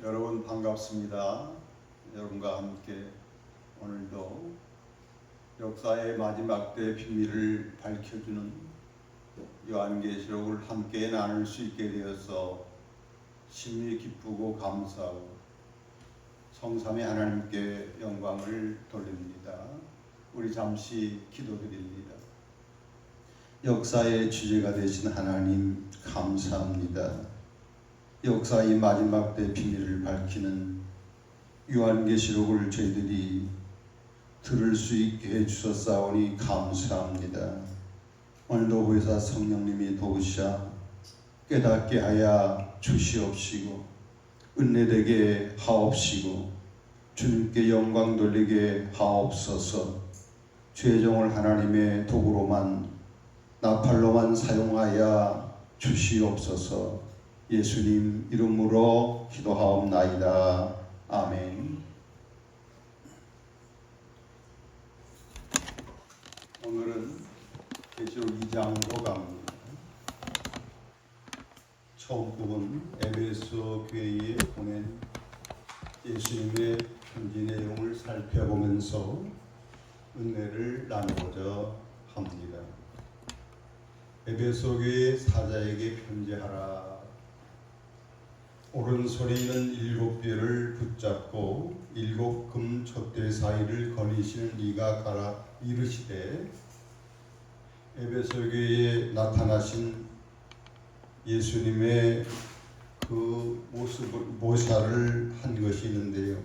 여러분 반갑습니다. 여러분과 함께 오늘도 역사의 마지막 때 비밀을 밝혀주는 요한계시록을 함께 나눌 수 있게 되어서 심히 기쁘고 감사하고 성삼위 하나님께 영광을 돌립니다. 우리 잠시 기도드립니다. 역사의 주제가 되신 하나님 감사합니다. 역사의 마지막 때 비밀을 밝히는 요한계시록을 저희들이 들을 수 있게 해주셨사오니 감사합니다. 오늘도 보혜사 성령님이 도우시아 깨닫게 하여 주시옵시고 은혜되게 하옵시고 주님께 영광 돌리게 하옵소서. 죄종을 하나님의 도구로만 나팔로만 사용하여 주시옵소서. 예수님 이름으로 기도하옵나이다. 아멘. 오늘은 계시록 2장으로 갑니다. 처음 부분 에베소 교회에 보낸 예수님의 편지 내용을 살펴보면서 은혜를 나누고자 합니다. 에베소 교회 사자에게 편지하라. 오른손에 있는 7뼈를 붙잡고 7 금 촛대 사이를 거니시는 이가 가라 이르시되, 에베소 교회에 나타나신 예수님의 그 모습을 모사를 한 것이 있는데요.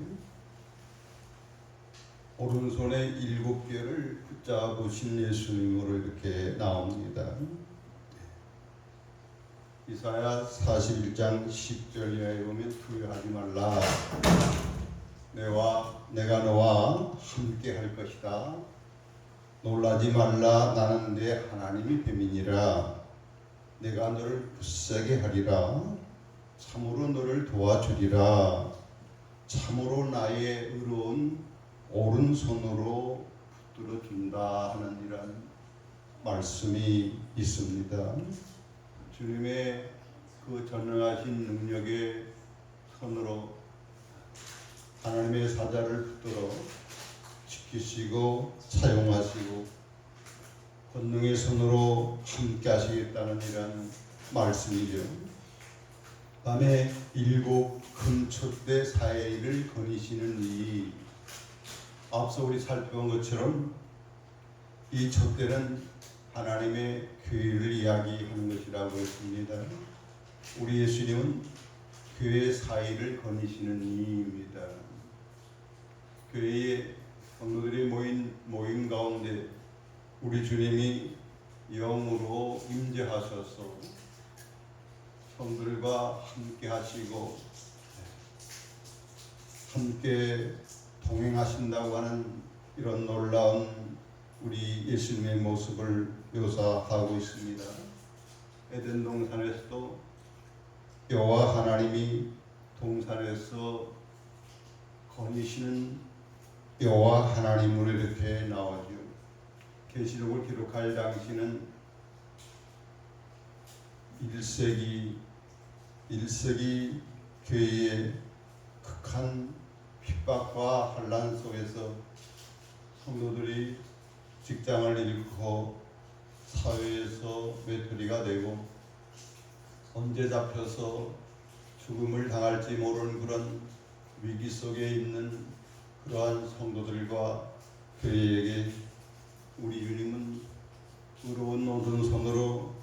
오른손에 7뼈를 붙잡으신 예수님으로 이렇게 나옵니다. 이사야 41장 10절 이하에 보면 두려워하지 말라. 내가 너와 함께 할 것이다. 놀라지 말라. 나는 내 하나님이 됨이니라. 내가 너를 굳세게 하리라. 참으로 너를 도와주리라. 참으로 나의 의로운 오른손으로 붙들어 준다 하는 이런 말씀이 있습니다. 주님의 그 전능하신 능력의 손으로 하나님의 사자를 붙들어 지키시고 사용하시고 권능의 손으로 함께 하시겠다는 이런 말씀이죠. 밤에 7 금 촛대 사이를 거니시는 이, 앞서 우리 살펴본 것처럼 이 촛대는 하나님의 교회를 이야기하는 것이라고 했습니다. 우리 예수님은 교회 사이를 거니시는 이입니다. 교회의 성도들이 모임 가운데 우리 주님이 영으로 임재하셔서 성들과 함께 하시고 함께 동행하신다고 하는 이런 놀라운 우리 예수님의 모습을 묘사하고 있습니다. 에덴 동산에서도 여호와 하나님이 동산에서 거니시는 여호와 하나님으로 이렇게 나오죠. 계시록을 기록할 당시는 1세기 교회의 극한 핍박과 환난 속에서 성도들이 직장을 잃고 사회에서 외톨이가 되고 언제 잡혀서 죽음을 당할지 모르는 그런 위기 속에 있는 그러한 성도들과 교회에게 우리 주님은 의로운 오른손으로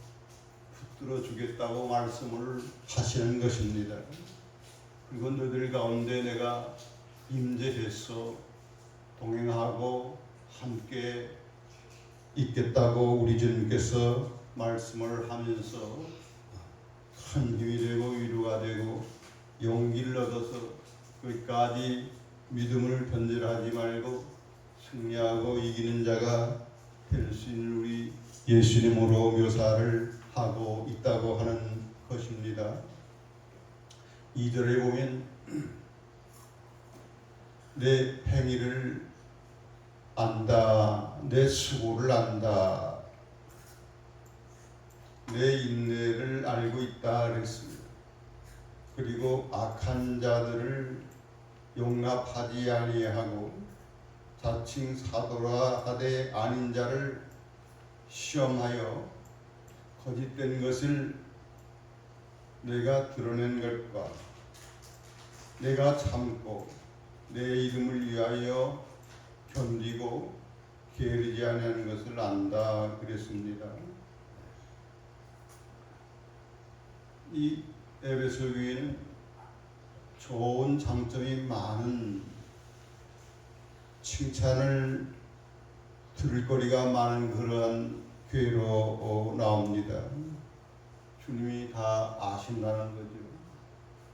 붙들어 주겠다고 말씀을 하시는 것입니다. 그리고 너희들 가운데 내가 임재해서 동행하고 함께 있겠다고 우리 주님께서 말씀을 하면서 큰 힘이 되고 위로가 되고 용기를 얻어서 끝까지 믿음을 변절하지 말고 승리하고 이기는 자가 될 수 있는 우리 예수님으로 묘사를 하고 있다고 하는 것입니다. 2절에 보면 내 행위를 안다, 내 수고를 안다, 내 인내를 알고 있다 그랬습니다. 그리고 악한 자들을 용납하지 아니하고 자칭 사도라 하되 아닌 자를 시험하여 거짓된 것을 내가 드러낸 것과 내가 참고 내 이름을 위하여 견디고 게으르지 아니하는 것을 안다 그랬습니다. 이 에베소 교회는 좋은 장점이 많은, 칭찬을 들을 거리가 많은 그러한 교회로 나옵니다. 주님이 다 아신다는 거죠.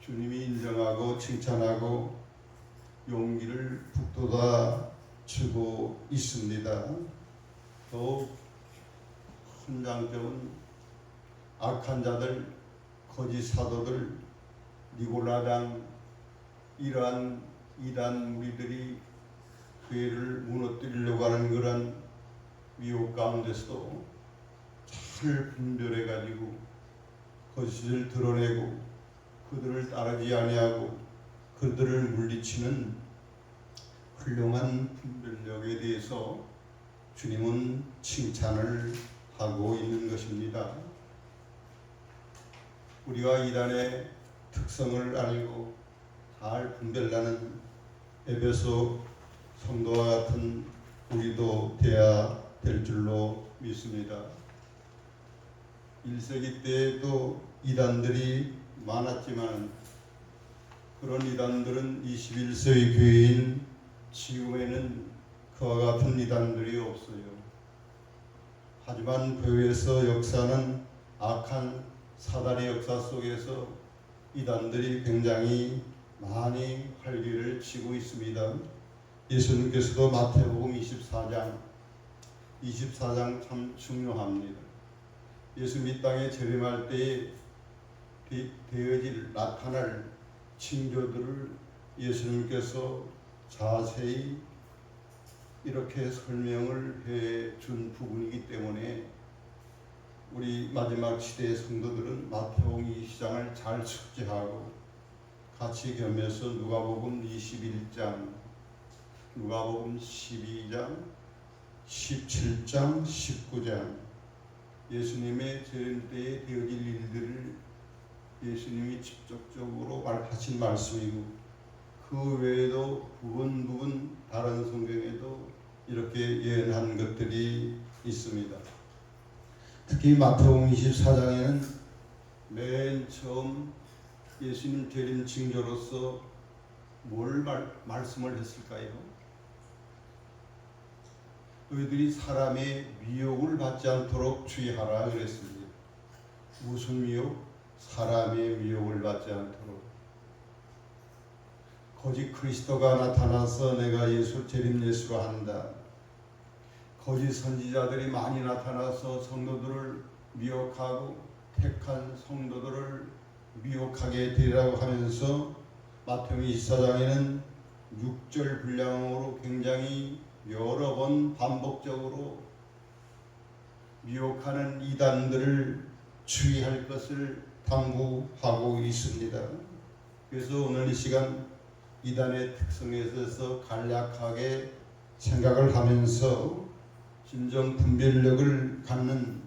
주님이 인정하고 칭찬하고 용기를 북돋아 주고 있습니다. 또 큰 장점은 악한 자들, 거짓 사도들, 니골라당, 이러한 이단 무리들이 교회를 무너뜨리려고 하는 그런 미혹 가운데서도 잘 분별해 가지고 거짓을 드러내고 그들을 따르지 아니하고 그들을 물리치는 훌륭한 분별력에 대해서 주님은 칭찬을 하고 있는 것입니다. 우리가 이단의 특성을 알고 잘 분별하는 에베소 성도와 같은 우리도 돼야 될 줄로 믿습니다. 1세기 때에도 이단들이 많았지만 그런 이단들은 21세기 교회인 지금에는 그와 같은 이단들이 없어요. 하지만 교회에서 역사는 악한 사단의 역사 속에서 이단들이 굉장히 많이 활기를 치고 있습니다. 예수님께서도 마태복음 24장 참 중요합니다. 예수님 이 땅에 재림할 때에 나타날 징조들을 예수님께서 자세히 이렇게 설명을 해준 부분이기 때문에 우리 마지막 시대의 성도들은 마태복음 20장을 잘 숙지하고 같이 겸해서 누가복음 21장, 누가복음 12장, 17장, 19장 예수님의 재림 때에 되어질 일들을 예수님이 직접적으로 하신 말씀이고 그 외에도 부분 다른 성경에도 이렇게 예언한 것들이 있습니다. 특히 마태복음 24장에는 맨 처음 예수님 재림 징조로서 뭘 말씀을 했을까요? 너희들이 사람의 미혹을 받지 않도록 주의하라 그랬습니다. 무슨 미혹? 사람의 미혹을 받지 않도록. 거짓 그리스도가 나타나서 내가 재림 예수로 한다. 거짓 선지자들이 많이 나타나서 성도들을 미혹하고 택한 성도들을 미혹하게 되리라고 하면서 마태복음 24장에는 6절 분량으로 굉장히 여러 번 반복적으로 미혹하는 이단들을 주의할 것을 당부하고 있습니다. 그래서 오늘 이 시간 이단의 특성에 있어서 간략하게 생각을 하면서 진정 분별력을 갖는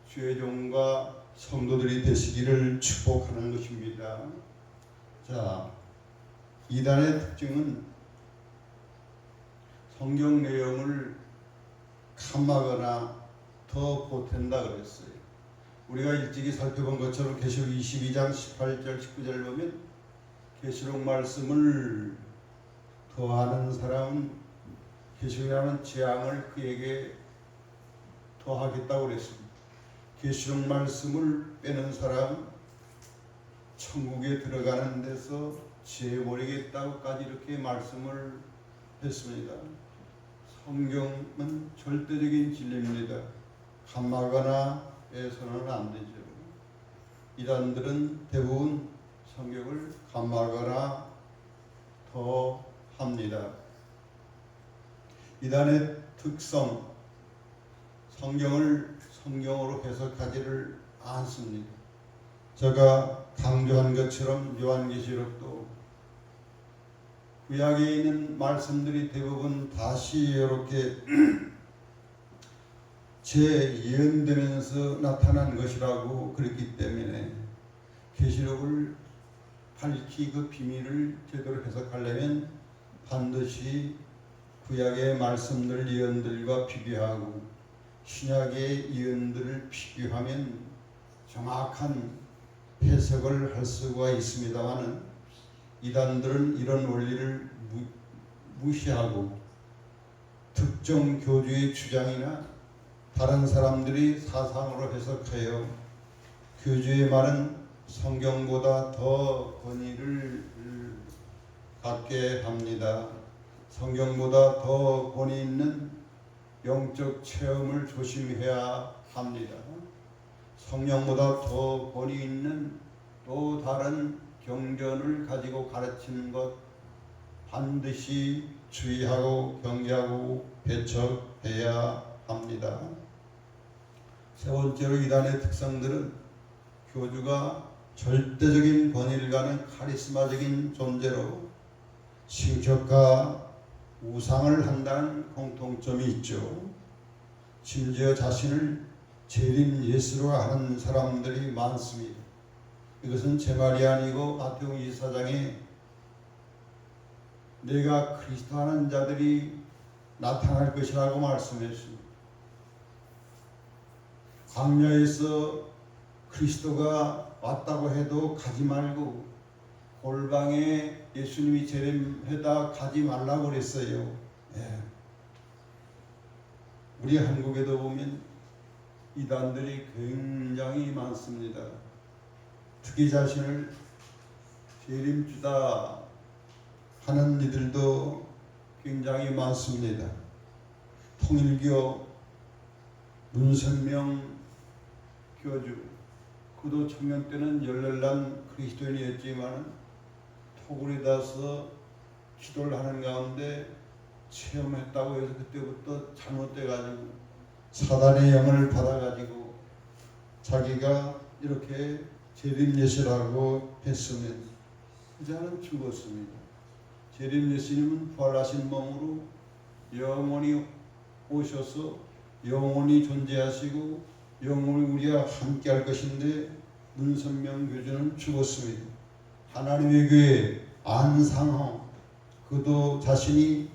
주의 종과 성도들이 되시기를 축복하는 것입니다. 자, 이단의 특징은 성경 내용을 칸막거나 더 보탠다 그랬어요. 우리가 일찍이 살펴본 것처럼 계시록 22장 18절 19절 보면 계시록 말씀을 더하는 사람은 계시록이라는 재앙을 그에게 더하겠다고 그랬습니다. 계시록 말씀을 빼는 사람은 천국에 들어가는 데서 재버리겠다고까지 이렇게 말씀을 했습니다. 성경은 절대적인 진리입니다. 칸막거나 해서는 안 되죠. 이단들은 대부분 성경을 칸막거나 더 합니다. 이단의 특성, 성경을 성경으로 해석하지를 않습니다. 제가 강조한 것처럼 요한계시록도 구약에 있는 말씀들이 대부분 다시 이렇게 재예언되면서 나타난 것이라고 그랬기 때문에 계시록을 밝히 그 비밀을 제대로 해석하려면 반드시 구약의 말씀들 예언들과 비교하고 신약의 예언들을 비교하면 정확한 해석을 할 수가 있습니다만은 이단들은 이런 원리를 무시하고 특정 교주의 주장이나 다른 사람들이 사상으로 해석하여 교주의 말은 성경보다 더 권위를 갖게 합니다. 성경보다 더 권위 있는 영적 체험을 조심해야 합니다. 성령보다 더 권위 있는 또 다른 경전을 가지고 가르치는 것 반드시 주의하고 경계하고 배척해야 합니다. 세 번째로 이단의 특성들은 교주가 절대적인 권위를 가는 카리스마적인 존재로 신격과 우상을 한다는 공통점이 있죠. 심지어 자신을 재림 예수로 하는 사람들이 많습니다. 이것은 제 말이 아니고 마태복음 24장에 내가 그리스도 하는 자들이 나타날 것이라고 말씀했습니다. 광야에서 그리스도가 왔다고 해도 가지 말고 골방에 예수님이 재림해다 가지 말라고 그랬어요. 우리 한국에도 보면 이단들이 굉장히 많습니다. 특히 자신을 재림주다 하는 이들도 굉장히 많습니다. 통일교 문선명 교주, 그도 청년 때는 열렬한 그리스도인이었지만 토굴에 가서 기도를 하는 가운데 체험했다고 해서 그때부터 잘못돼가지고 사단의 영을 받아가지고 자기가 이렇게 재림 예수라고 했으면 그자는 죽었습니다. 재림 예수님은 부활하신 몸으로 영원히 오셔서 영원히 존재하시고 영원히 우리와 함께 할 것인데 문선명 교주는 죽었습니다. 하나님의 교회 안상호, 그도 자신이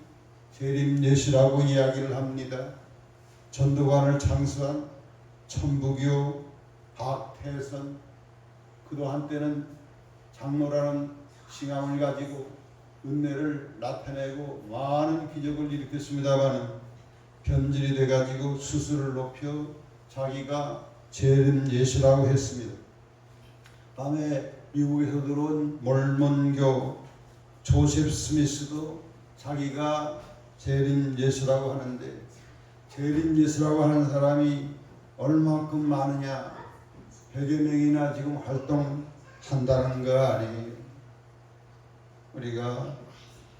재림 예수라고 이야기를 합니다. 전도관을 창수한 천부교 박태선, 그도 한때는 장로라는 칭함을 가지고 은혜를 나타내고 많은 기적을 일으켰습니다만 변질이 돼가지고 수수를 높여 자기가 재림 예수라고 했습니다. 다음에 미국에서 들어온 몰몬교 조셉 스미스도 자기가 재림 예수라고 하는데, 재림 예수라고 하는 사람이 얼마큼 많으냐, 100여 명이나 지금 활동한다는 거 아니에요. 우리가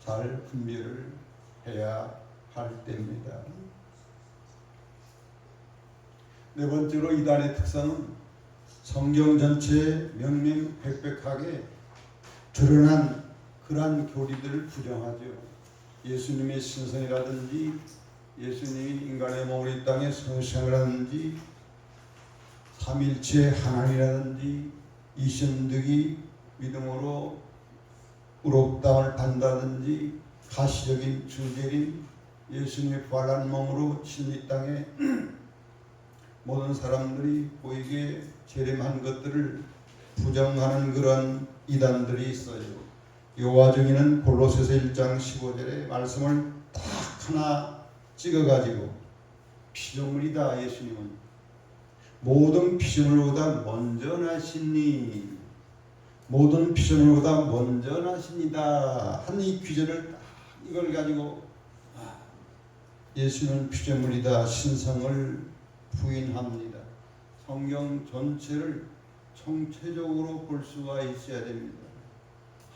잘 분별을 해야 할 때입니다. 네 번째로 이단의 특성은 성경 전체에 명명백백하게 드러난 그러한 교리들을 부정하죠. 예수님의 신성이라든지 예수님이 인간의 몸으로 이 땅에 성생이라든지 삼일체 하나님이라든지 이신득이 믿음으로 의롭다함을 받는다든지 가시적인 주제인 예수님의 부활한 몸으로 진리 땅에 모든 사람들이 보이게 재림한 것들을 부정하는 그런 이단들이 있어요. 이 와중에는 골로새서 1장 15절의 말씀을 딱 하나 찍어가지고 피조물이다, 예수님은 모든 피조물보다 먼저 나시니, 모든 피조물보다 먼저 나십니다 한 이 귀절을 딱 이걸 가지고 예수는 피조물이다 신성을 부인합니다. 성경 전체를 총체적으로 볼 수가 있어야 됩니다.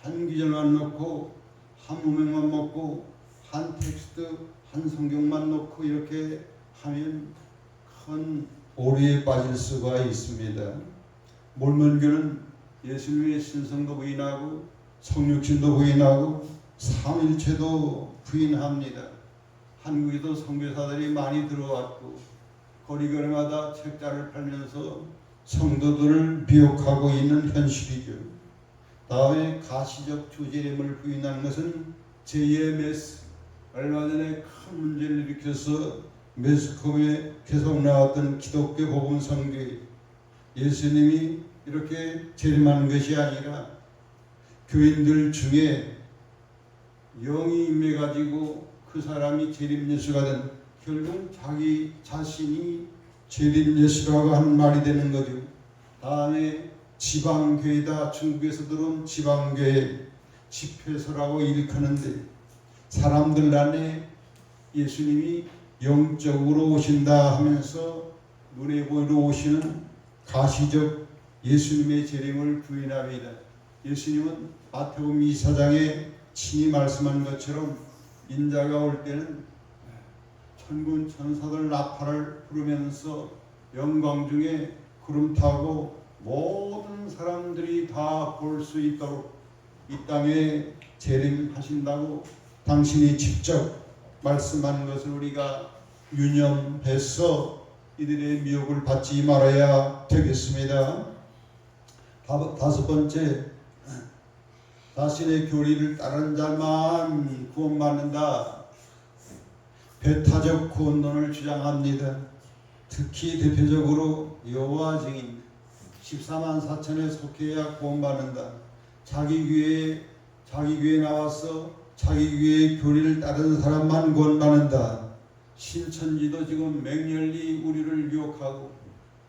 한 기절만 놓고 한 문맥만 놓고 한 텍스트 한 성경만 놓고 이렇게 하면 큰 오류에 빠질 수가 있습니다. 몰몬교는 예수님의 신성도 부인하고 성육신도 부인하고 삼일체도 부인합니다. 한국에도 선교사들이 많이 들어왔고 거리거리마다 책자를 팔면서 성도들을 미혹하고 있는 현실이죠. 다음에 가시적 주제임을 부인하는 것은 제2의 메스, 얼마 전에 큰 문제를 일으켜서 매스컴에 계속 나왔던 기독교 복음 선교회, 예수님이 이렇게 재림하는 것이 아니라 교인들 중에 영이 임해가지고 그 사람이 재림 예수가 된, 결국 자기 자신이 재림 예수라고 하는 말이 되는 거죠. 다음에 지방교회다, 중국에서 들어온 지방교회 집회소라고 일컫는데 사람들 안에 예수님이 영적으로 오신다 하면서 눈에 보이러 오시는 가시적 예수님의 재림을 부인합니다. 예수님은 마태복음 24장에 친히 말씀한 것처럼 인자가 올 때는 천군 천사들 나팔을 부르면서 영광 중에 구름 타고 모든 사람들이 다 볼 수 있도록 이 땅에 재림하신다고 당신이 직접 말씀한 것을 우리가 유념해서 이들의 미혹을 받지 말아야 되겠습니다. 다섯 번째, 자신의 교리를 따른 자만 구원받는다. 배타적 구원론을 주장합니다. 특히 대표적으로 여호와 증인 14만 4천에 속해야 구원받는다. 자기 교회에 나와서 자기 교회의 교리를 따르는 사람만 구원받는다. 신천지도 지금 맹렬히 우리를 유혹하고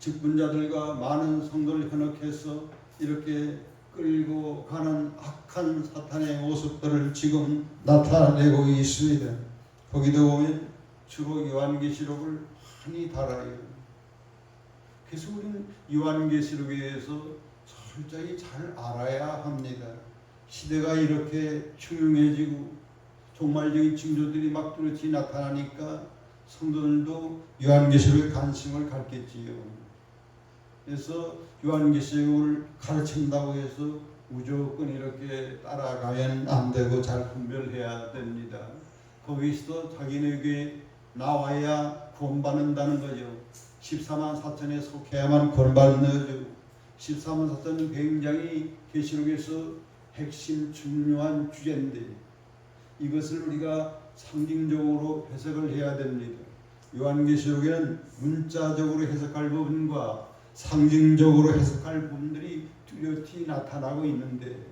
직분자들과 많은 성도를 현혹해서 이렇게 끌고 가는 악한 사탄의 모습들을 지금 나타내고 있습니다. 거기도 보면 주로 요한계시록을 많이 달아요. 그래서 우리는 요한계시록에 대해서 철저히 잘 알아야 합니다. 시대가 이렇게 흉흉해지고 종말적인 징조들이 막 뚜렷이 나타나니까 성도들도 요한계시록에 관심을 갖겠지요. 그래서 요한계시록을 가르친다고 해서 무조건 이렇게 따라가면 안 되고 잘 분별해야 됩니다. 거기서도 자기네에게 나와야 구원받는다는 거죠. 14만 4천에 속해야만 구원받는 거죠. 14만 4천은 굉장히 계시록에서 핵심 중요한 주제인데 이것을 우리가 상징적으로 해석을 해야 됩니다. 요한계시록에는 문자적으로 해석할 부분과 상징적으로 해석할 부분들이 뚜렷이 나타나고 있는데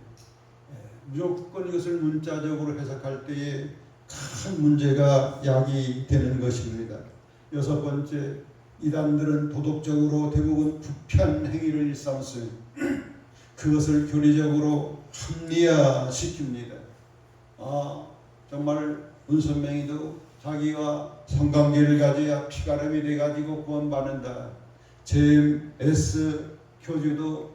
무조건 이것을 문자적으로 해석할 때에 큰 문제가 야기되는 것입니다. 여섯 번째, 이단들은 도덕적으로 대부분 부편 행위를 일삼았어요. 그것을 교리적으로 합리화시킵니다. 정말 문선명이도 자기와 성관계를 가져야 피가름이 돼가지고 구원받는다. 제임스 교주도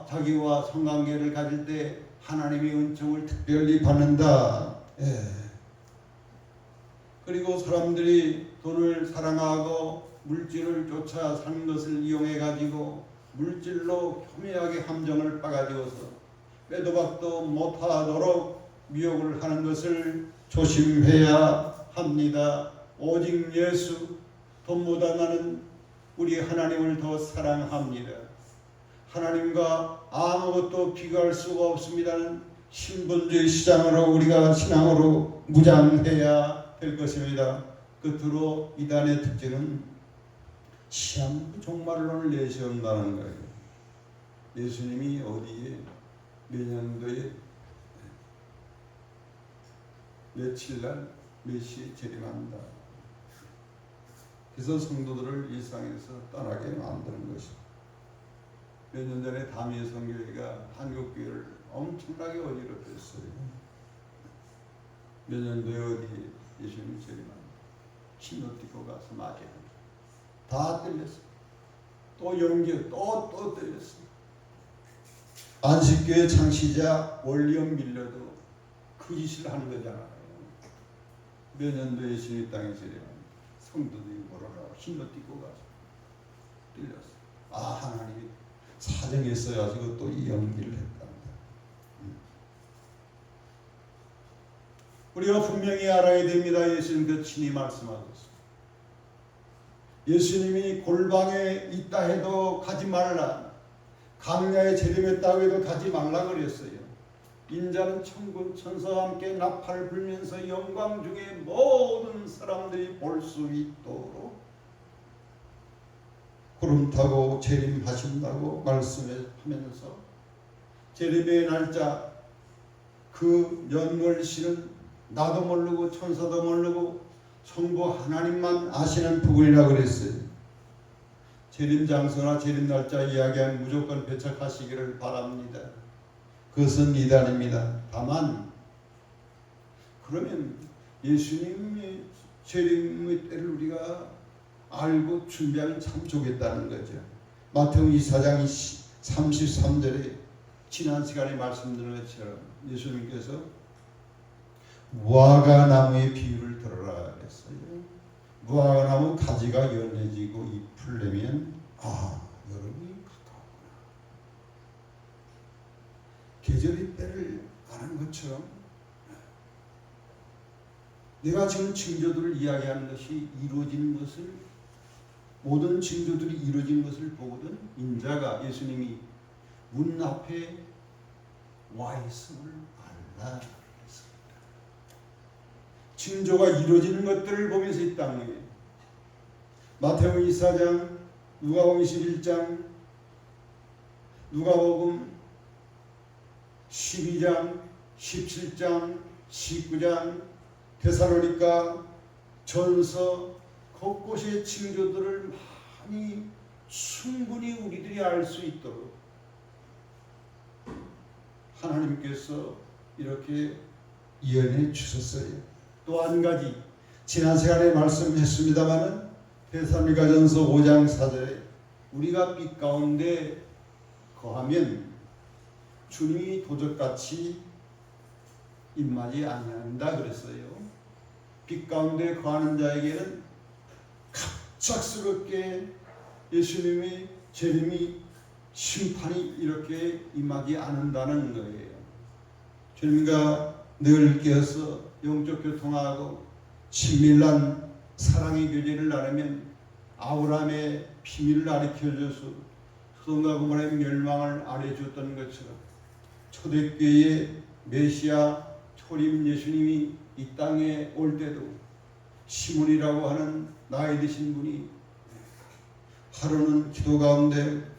자기와 성관계를 가질 때 하나님의 은총을 특별히 받는다. 그리고 사람들이 돈을 사랑하고 물질을 쫓아 사는 것을 이용해 가지고 물질로 혐오하게 함정을 빠가지고서 빼도 박도 못하도록 미혹을 하는 것을 조심해야 합니다. 오직 예수, 돈보다 나는 우리 하나님을 더 사랑합니다. 하나님과 아무것도 비교할 수가 없습니다는 신분주의 시장으로 우리가 신앙으로 무장해야 될 것입니다. 끝으로 이단의 특징은 시한부 종말론을 내세운다는 거예요. 예수님이 어디에 몇 년도에 며칠날 몇 시에 재림한다. 그래서 성도들을 일상에서 떠나게 만드는 것입니다. 몇 년 전에 담임 선교회가 한국교회를 엄청나게 어지럽혔어요. 몇 년도에 어디 예수님이 재림한다. 신호 띠고 가서 맞이합니다. 다 들렸어. 또 연기 또 들렸어. 안식교회 창시자 원리엄 밀려도 그 짓을 하는 거잖아요. 몇 년도에 예수님 땅에 재림합니다. 성도들이 뭐라고 신호 띠고 가서 들렸어. 하나님이 사정이 있어가지고 또 이 연기를 했답니다. 우리가 분명히 알아야 됩니다. 예수님께서 친히 말씀하셨습니다. 예수님이 골방에 있다 해도 가지 말라, 강야에 재림했다고 해도 가지 말라 그랬어요. 인자는 천군 천사와 함께 나팔을 불면서 영광 중에 모든 사람들이 볼 수 있도록 구름 타고 재림하신다고 말씀하면서 재림의 날짜, 그 연월시는 나도 모르고 천사도 모르고 성부 하나님만 아시는 부분이라고 그랬어요. 재림 장소나 재림 날짜 이야기하면 무조건 배척하시기를 바랍니다. 그것은 이단입니다. 다만 그러면 예수님의 재림의 때를 우리가 알고 준비하면 참 좋겠다는 거죠. 마태복음 24장 33절에 지난 시간에 말씀드린 것처럼 예수님께서 무화과 나무의 비유를 들어라 했어요. 무화과 나무 가지가 연해지고 잎을 내면 여름이 가까웠구나. 계절의 때를 아는 것처럼 내가 지금 징조들을 이야기하는 것이 이루어지는 것을, 모든 징조들이 이루어지는 것을 보거든 인자가, 예수님이 문 앞에 와 있음을 알라. 징조가 이루어지는 것들을 보면서 이 땅에 마태복음 24장, 누가복음 21장, 누가복음 12장, 17장, 19장, 데살로니가 전서 곳곳의 징조들을 많이 충분히 우리들이 알 수 있도록 하나님께서 이렇게 예언해 주셨어요. 또 한 가지, 지난 시간에 말씀했습니다마는 데살로니가전서 5장 4절에 우리가 빛 가운데 거하면 주님이 도적같이 임하지 아니한다 그랬어요. 빛 가운데 거하는 자에게는 갑작스럽게 예수님의 재림이, 심판이 이렇게 임하지 않는다는 거예요. 주님과 늘 깨어서 영적 교통하고 친밀한 사랑의 교제를 나누면 아브라함의 비밀을 가르쳐줘서 소돔과 고모라의 멸망을 알려줬던 것처럼 초대교회의 메시아 초림 예수님이 이 땅에 올 때도 시몬이라고 하는 나이 드신 분이 하루는 기도 가운데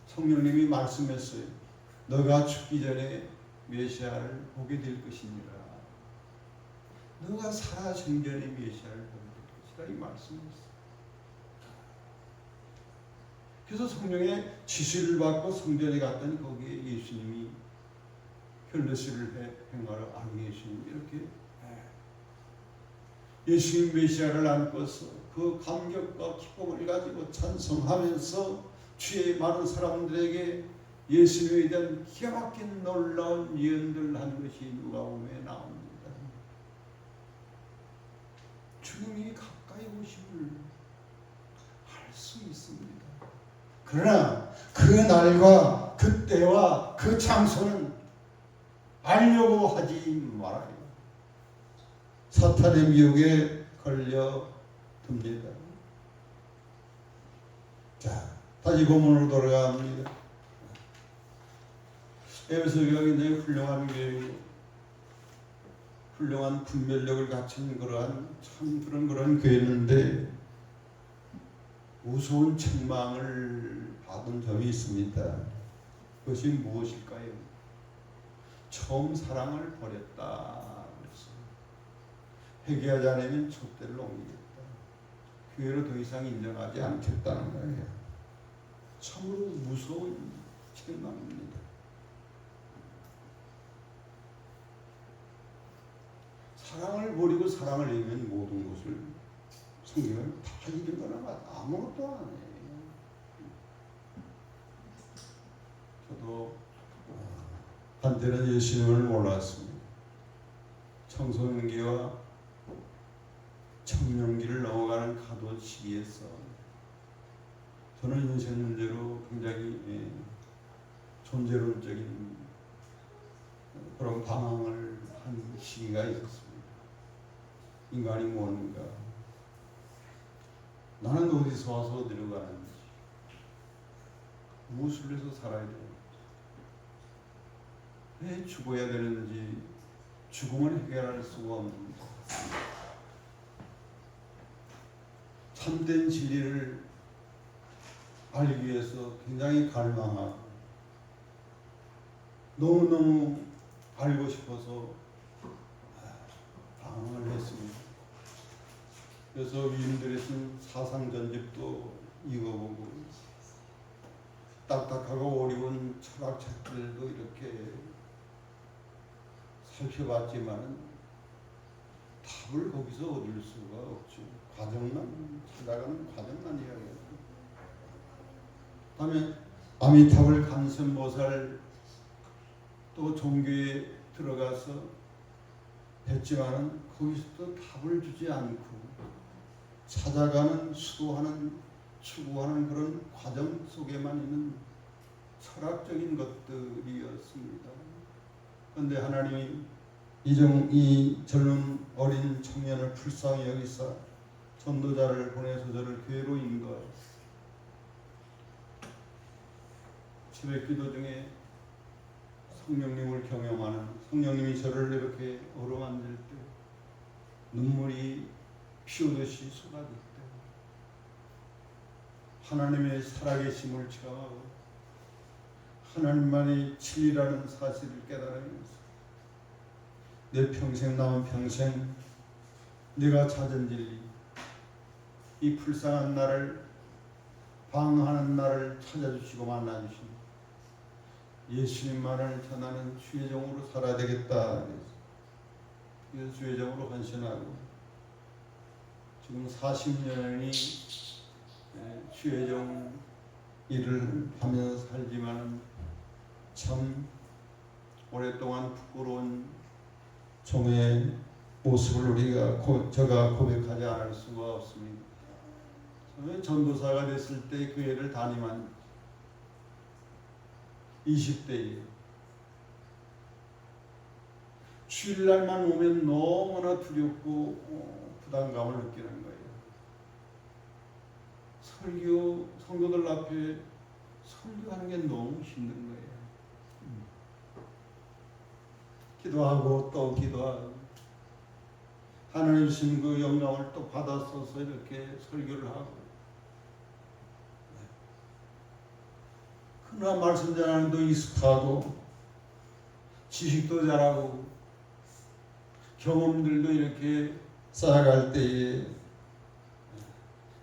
성령님이 말씀했어요. 너가 죽기 전에 메시아를 보게 될 것이니라. 너가 살아 생전에 메시아를 보게 될 것이라 이 말씀이었어요. 그래서 성령의 지시를 받고 성전에 갔더니 거기에 예수님이 혈례식을 행하러 아는 예수님이 이렇게 예수님 메시아를 안고서 그 감격과 기쁨을 가지고 찬송하면서 주의 많은 사람들에게 예수님에 대한 기가 막힌 놀라운 예언들을 하는 것이 누가복음에 나옵니다. 주님이 가까이 오심을 알 수 있습니다. 그러나 그 날과 그 때와 그 장소는 알려고 하지 말아요. 사탄의 미혹에 걸려듭니다. 자, 다시 본문으로 돌아갑니다. 에베소 교회가 굉장히 훌륭한 교회이고 훌륭한 분별력을 갖춘 참 그런 교회였는데 무서운 책망을 받은 점이 있습니다. 그것이 무엇일까요? 처음 사랑을 버렸다. 회개하지 않으면 촛대를 옮기겠다. 교회로 더 이상 인정하지 않겠다는 거예요. 참으로 무서운 책망입니다. 사랑을 버리고 사랑을 잃으면 모든 것을 성경을 다 잃은 거나 아무것도 안 해요. 저도 한때는 예수님을 몰랐습니다. 청소년기와 청년기를 넘어가는 가도 시기에서 저는 인생 문제로 굉장히 존재론적인 그런 방황을 한 시기가 있었습니다. 인간이 뭔가, 나는 어디서 와서 어디로 가는지, 무엇을 위해서 살아야 되는지, 왜 죽어야 되는지, 죽음을 해결할 수가 없는 참된 진리를 알기 위해서 굉장히 갈망하고 너무너무 알고 싶어서 방황을 했습니다. 그래서 위인들이 쓴 사상전집도 읽어보고 딱딱하고 어려운 철학책들도 이렇게 살펴봤지만 답을 거기서 얻을 수가 없죠. 과정만 찾아가는 과정만 이야기하죠. 다음에 아미타불 간선보살 또 종교에 들어가서 했지만은 거기서도 답을 주지 않고 찾아가는, 수도하는, 추구하는 그런 과정 속에만 있는 철학적인 것들이었습니다. 그런데 하나님이 이 젊은 어린 청년을 불쌍히 여기사 전도자를 보내서 저를 교회로 인도하였습니다. 새벽기도 중에 성령님을 경험하는, 성령님이 저를 이렇게 어루만질 때 눈물이 피오듯이 쏟아질 때 하나님의 살아계심을 체험하고 하나님만이 진리라는 사실을 깨달으면서 내 평생 남은 평생 내가 찾은 진리, 이 불쌍한 나를, 방황하는 나를 찾아주시고 만나주신 예수님만을 전하는 주의 종으로 살아야 되겠다. 그래서 주의 종으로 헌신하고 지금 40년이 주의 종 일을 하면서 살지만 참 오랫동안 부끄러운 종의 모습을 제가 고백하지 않을 수가 없습니다. 저는 전도사가 됐을 때 교회를 다니만 20대에 주일날만 오면 너무나 두렵고 부담감을 느끼는 거예요. 성도들 앞에 설교하는 게 너무 힘든 거예요. 기도하고 또 기도하고 하나님 주신 그 영감을 또 받아서서 이렇게 설교를 하고, 그러나 말씀 전하는도 익숙하고 지식도 잘하고 경험들도 이렇게 쌓아갈 때에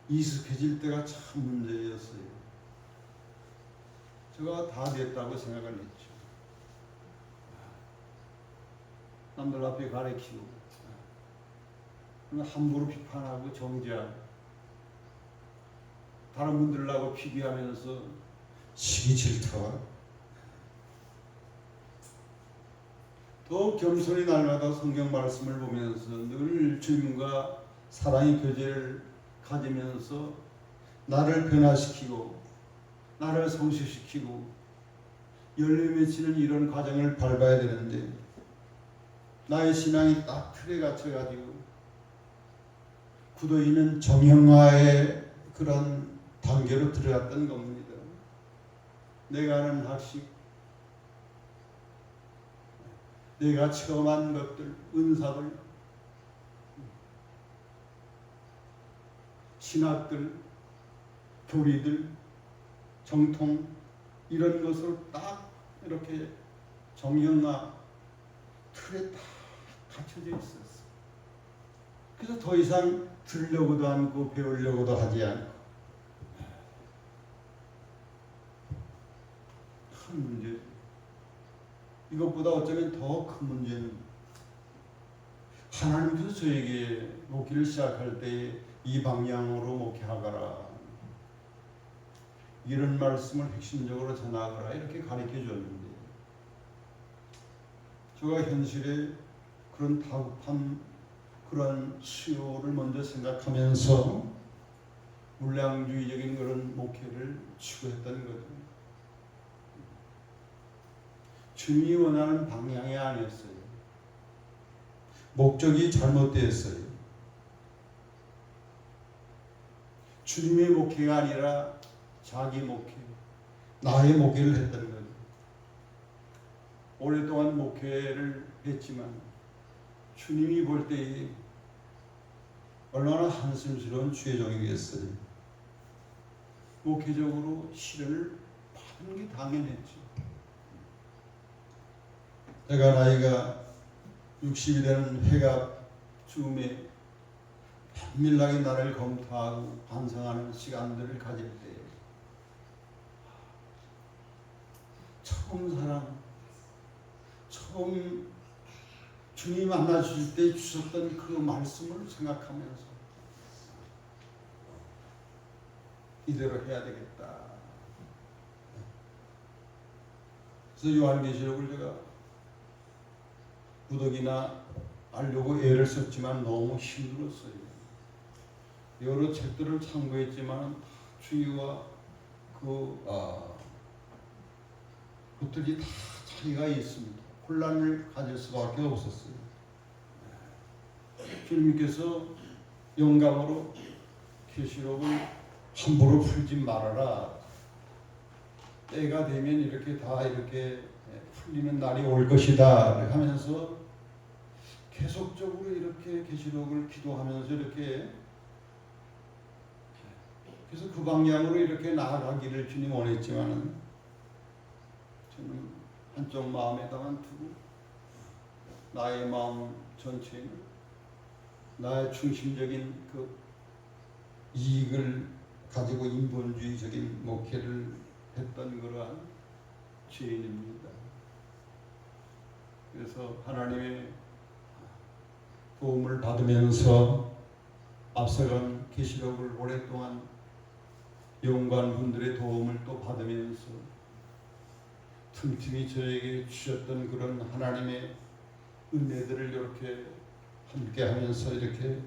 익숙해질 때가 참 문제였어요. 제가 다 됐다고 생각을 했죠. 남들 앞에 가르치고 함부로 비판하고 정죄하고 다른 분들하고 비교하면서 시기 질투와 더 겸손히 날마다 성경 말씀을 보면서 늘 주님과 사랑의 교제를 가지면서 나를 변화시키고 나를 성숙시키고 열매 맺히는 이런 과정을 밟아야 되는데 나의 신앙이 딱 틀에 갇혀가지고 굳어있는 정형화의 그런 단계로 들어갔던 겁니다. 내가 아는 학식, 내가 체험한 것들, 은사들, 신학들, 교리들, 정통 이런 것을 딱 이렇게 정형화 틀에 딱 갖춰져 있었어. 그래서 더 이상 들으려고도 않고 배우려고도 하지 않고 큰 문제. 이것보다 어쩌면 더 큰 문제는 하나님께서 저에게 목회를 시작할 때 이 방향으로 목회하거라, 이런 말씀을 핵심적으로 전하거라 이렇게 가르쳐 줬는데 제가 현실에 그런 다급한 그런 수요를 먼저 생각하면서 물량주의적인 그런 목회를 추구했던 거죠. 주님이 원하는 방향이 아니었어요. 목적이 잘못되었어요. 주님의 목회가 아니라 자기 목회, 나의 목회를 했던 거죠. 오랫동안 목회를 했지만 주님이 볼 때에 얼마나 한심스러운 죄종이겠어요. 목회적으로 시련을 받는 게 당연했죠. 내가 나이가 60이 되는 회갑 즈음에 면밀하게 나를 검토하고 반성하는 시간들을 가질 때 처음 주님 만나 주실 때 주셨던 그 말씀을 생각하면서 이대로 해야 되겠다. 그래서 요한계시록을 제가 무더기나 알려고 애를 썼지만 너무 힘들었어요. 여러 책들을 참고했지만 주의와 그것들이 다 차이가 있습니다. 혼란을 가질 수밖에 없었어요. 주님께서 영감으로 계시록을 함부로 풀지 말아라. 때가 되면 이렇게 다 이렇게 풀리는 날이 올 것이다 하면서 계속적으로 이렇게 계시록을 기도하면서 이렇게 그래서 그 방향으로 이렇게 나아가기를 주님 원했지만은 저는 한쪽 마음에다만 두고 나의 마음 전체는 나의 중심적인 그 이익을 가지고 인본주의적인 목회를 했던 그러한 죄인입니다. 그래서 하나님의 도움을 받으면서 앞서간 계시록을 오랫동안 연구한 분들의 도움을 또 받으면서 틈틈이 저에게 주셨던 그런 하나님의 은혜들을 이렇게 함께 하면서 이렇게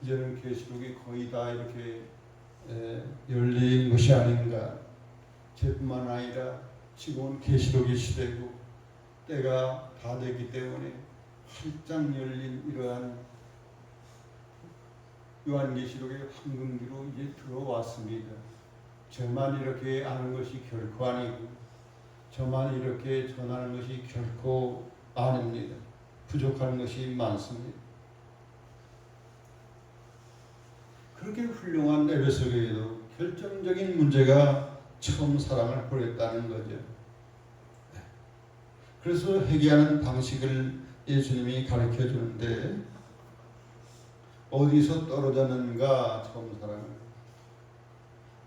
이제는 계시록이 거의 다 이렇게 열린 것이 아닌가. 저뿐만 아니라 지금은 계시록의 시대고 때가 다 되기 때문에 활짝 열린 이러한 요한계시록의 황금기로 이제 들어왔습니다. 저만 이렇게 아는 것이 결코 아니고 저만 이렇게 전하는 것이 결코 아닙니다. 부족한 것이 많습니다. 그렇게 훌륭한 에베소교회도 결정적인 문제가 처음 사랑을 버렸다는 거죠. 그래서 회개하는 방식을 예수님이 가르쳐 주는데 어디서 떨어졌는가 처음 사랑을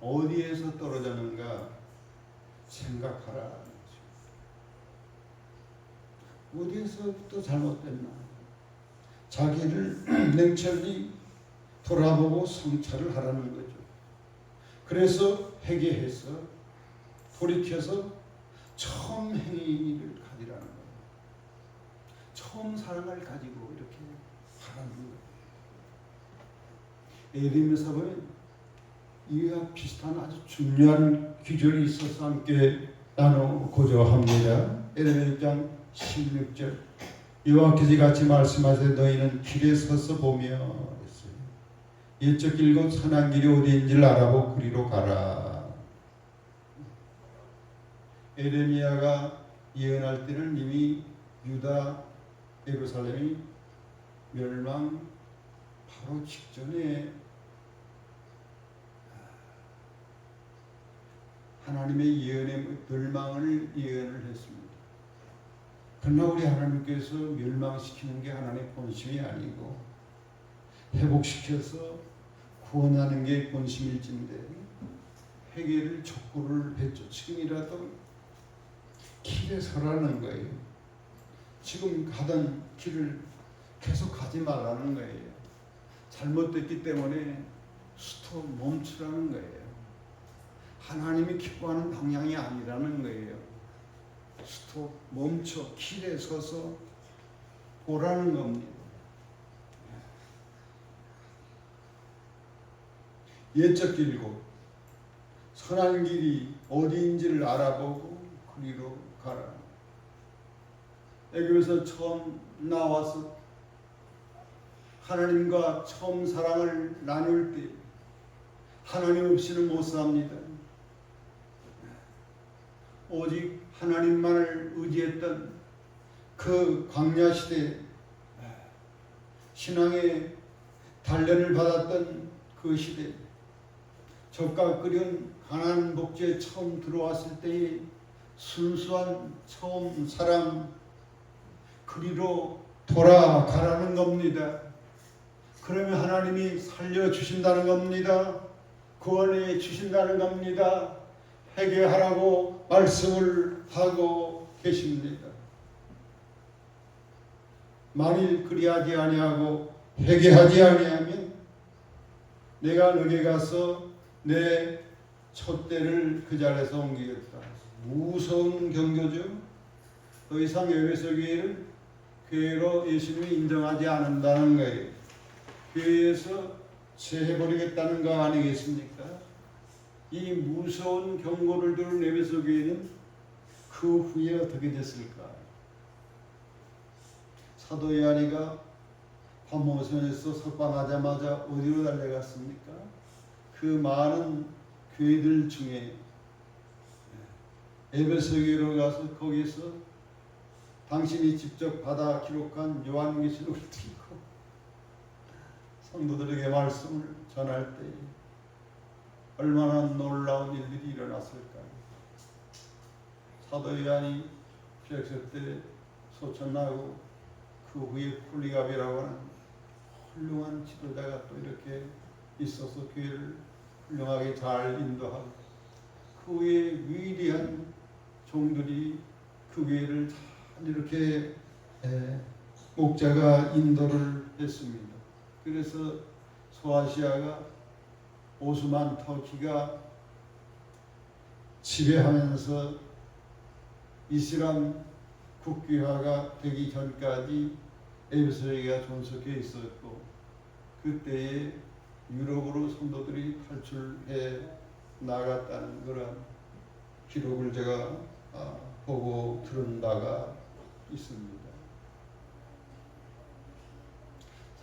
어디에서 떨어졌는가 생각하라. 어디에서부터 잘못됐나 자기를 냉철히 돌아보고 성찰을 하라는 거죠. 그래서 회개해서 돌이켜서 처음 행위를 가지라는 거예요. 처음 사랑을 가지고 이렇게 하라는 거예요. 에레미야서 보면 이와 비슷한 아주 중요한 규절이 있어서 함께 나누고자 합니다. 에레미야 6장 16절 여호와께서 이같이 말씀하세요. 너희는 길에 서서 보며 했어요. 옛적 길고 선한 길이 어디인지를 알아보고 그리로 가라. 에레미야가 예언할 때는 이미 유다 예루살렘이 멸망 바로 직전에 하나님의 예언의 멸망을 예언을 했습니다. 그러나 우리 하나님께서 멸망시키는 게 하나님의 본심이 아니고 회복시켜서 구원하는 게 본심일진데 회개를 촉구를 했죠. 지금이라도 길에 서라는 거예요. 지금 가던 길을 계속 가지 말라는 거예요. 잘못됐기 때문에 스톱 멈추라는 거예요. 하나님이 기뻐하는 방향이 아니라는 거예요. 스톱 멈춰 길에 서서 보라는 겁니다. 옛적 길고 선한 길이 어디인지를 알아보고 그리로 가라. 애굽에서 처음 나와서 하나님과 처음 사랑을 나눌 때 하나님 없이는 못 삽니다. 오직 하나님만을 의지했던 그 광야 시대, 신앙의 단련을 받았던 그 시대, 적과 끓인 가나안 복지에 처음 들어왔을 때의 순수한 처음 사랑, 그리로 돌아가라는 겁니다. 그러면 하나님이 살려주신다는 겁니다. 구원해 주신다는 겁니다. 회개하라고 말씀을 하고 계십니다. 만일 그리하지 아니하고 회개하지 아니하면 내가 너에게 가서 내 촛대를 그 자리에서 옮기겠다. 무서운 경고죠. 더 이상 에베소 교회를 교회로 예수님이 인정하지 않는다는 거예요. 교회에서 제해버리겠다는 거 아니겠습니까? 이 무서운 경고를 들은 에베소 교회는 그 후에 어떻게 됐을까? 사도 요한이가 파모선에서 석방하자마자 어디로 달려갔습니까? 그 많은 교회들 중에 에베소 교회로 가서 거기서 당신이 직접 받아 기록한 요한계시록을 들고 성도들에게 말씀을 전할 때 얼마나 놀라운 일들이 일어났을까요? 사도 요한이 피엑스 때 소천나고 그 후에 폴리갑이라고 하는 훌륭한 지도자가 또 이렇게 있어서 교회를 훌륭하게 잘 인도하고 그 후에 위대한 종들이 그 교회를 잘 이렇게 목자가 인도를 했습니다. 그래서 소아시아가 오스만 터키가 지배하면서 이슬람 국기화가 되기 전까지 에베소에가 존속해 있었고 그때에 유럽으로 성도들이 탈출해 나갔다는 그런 기록을 제가 보고 들은 바가 있습니다.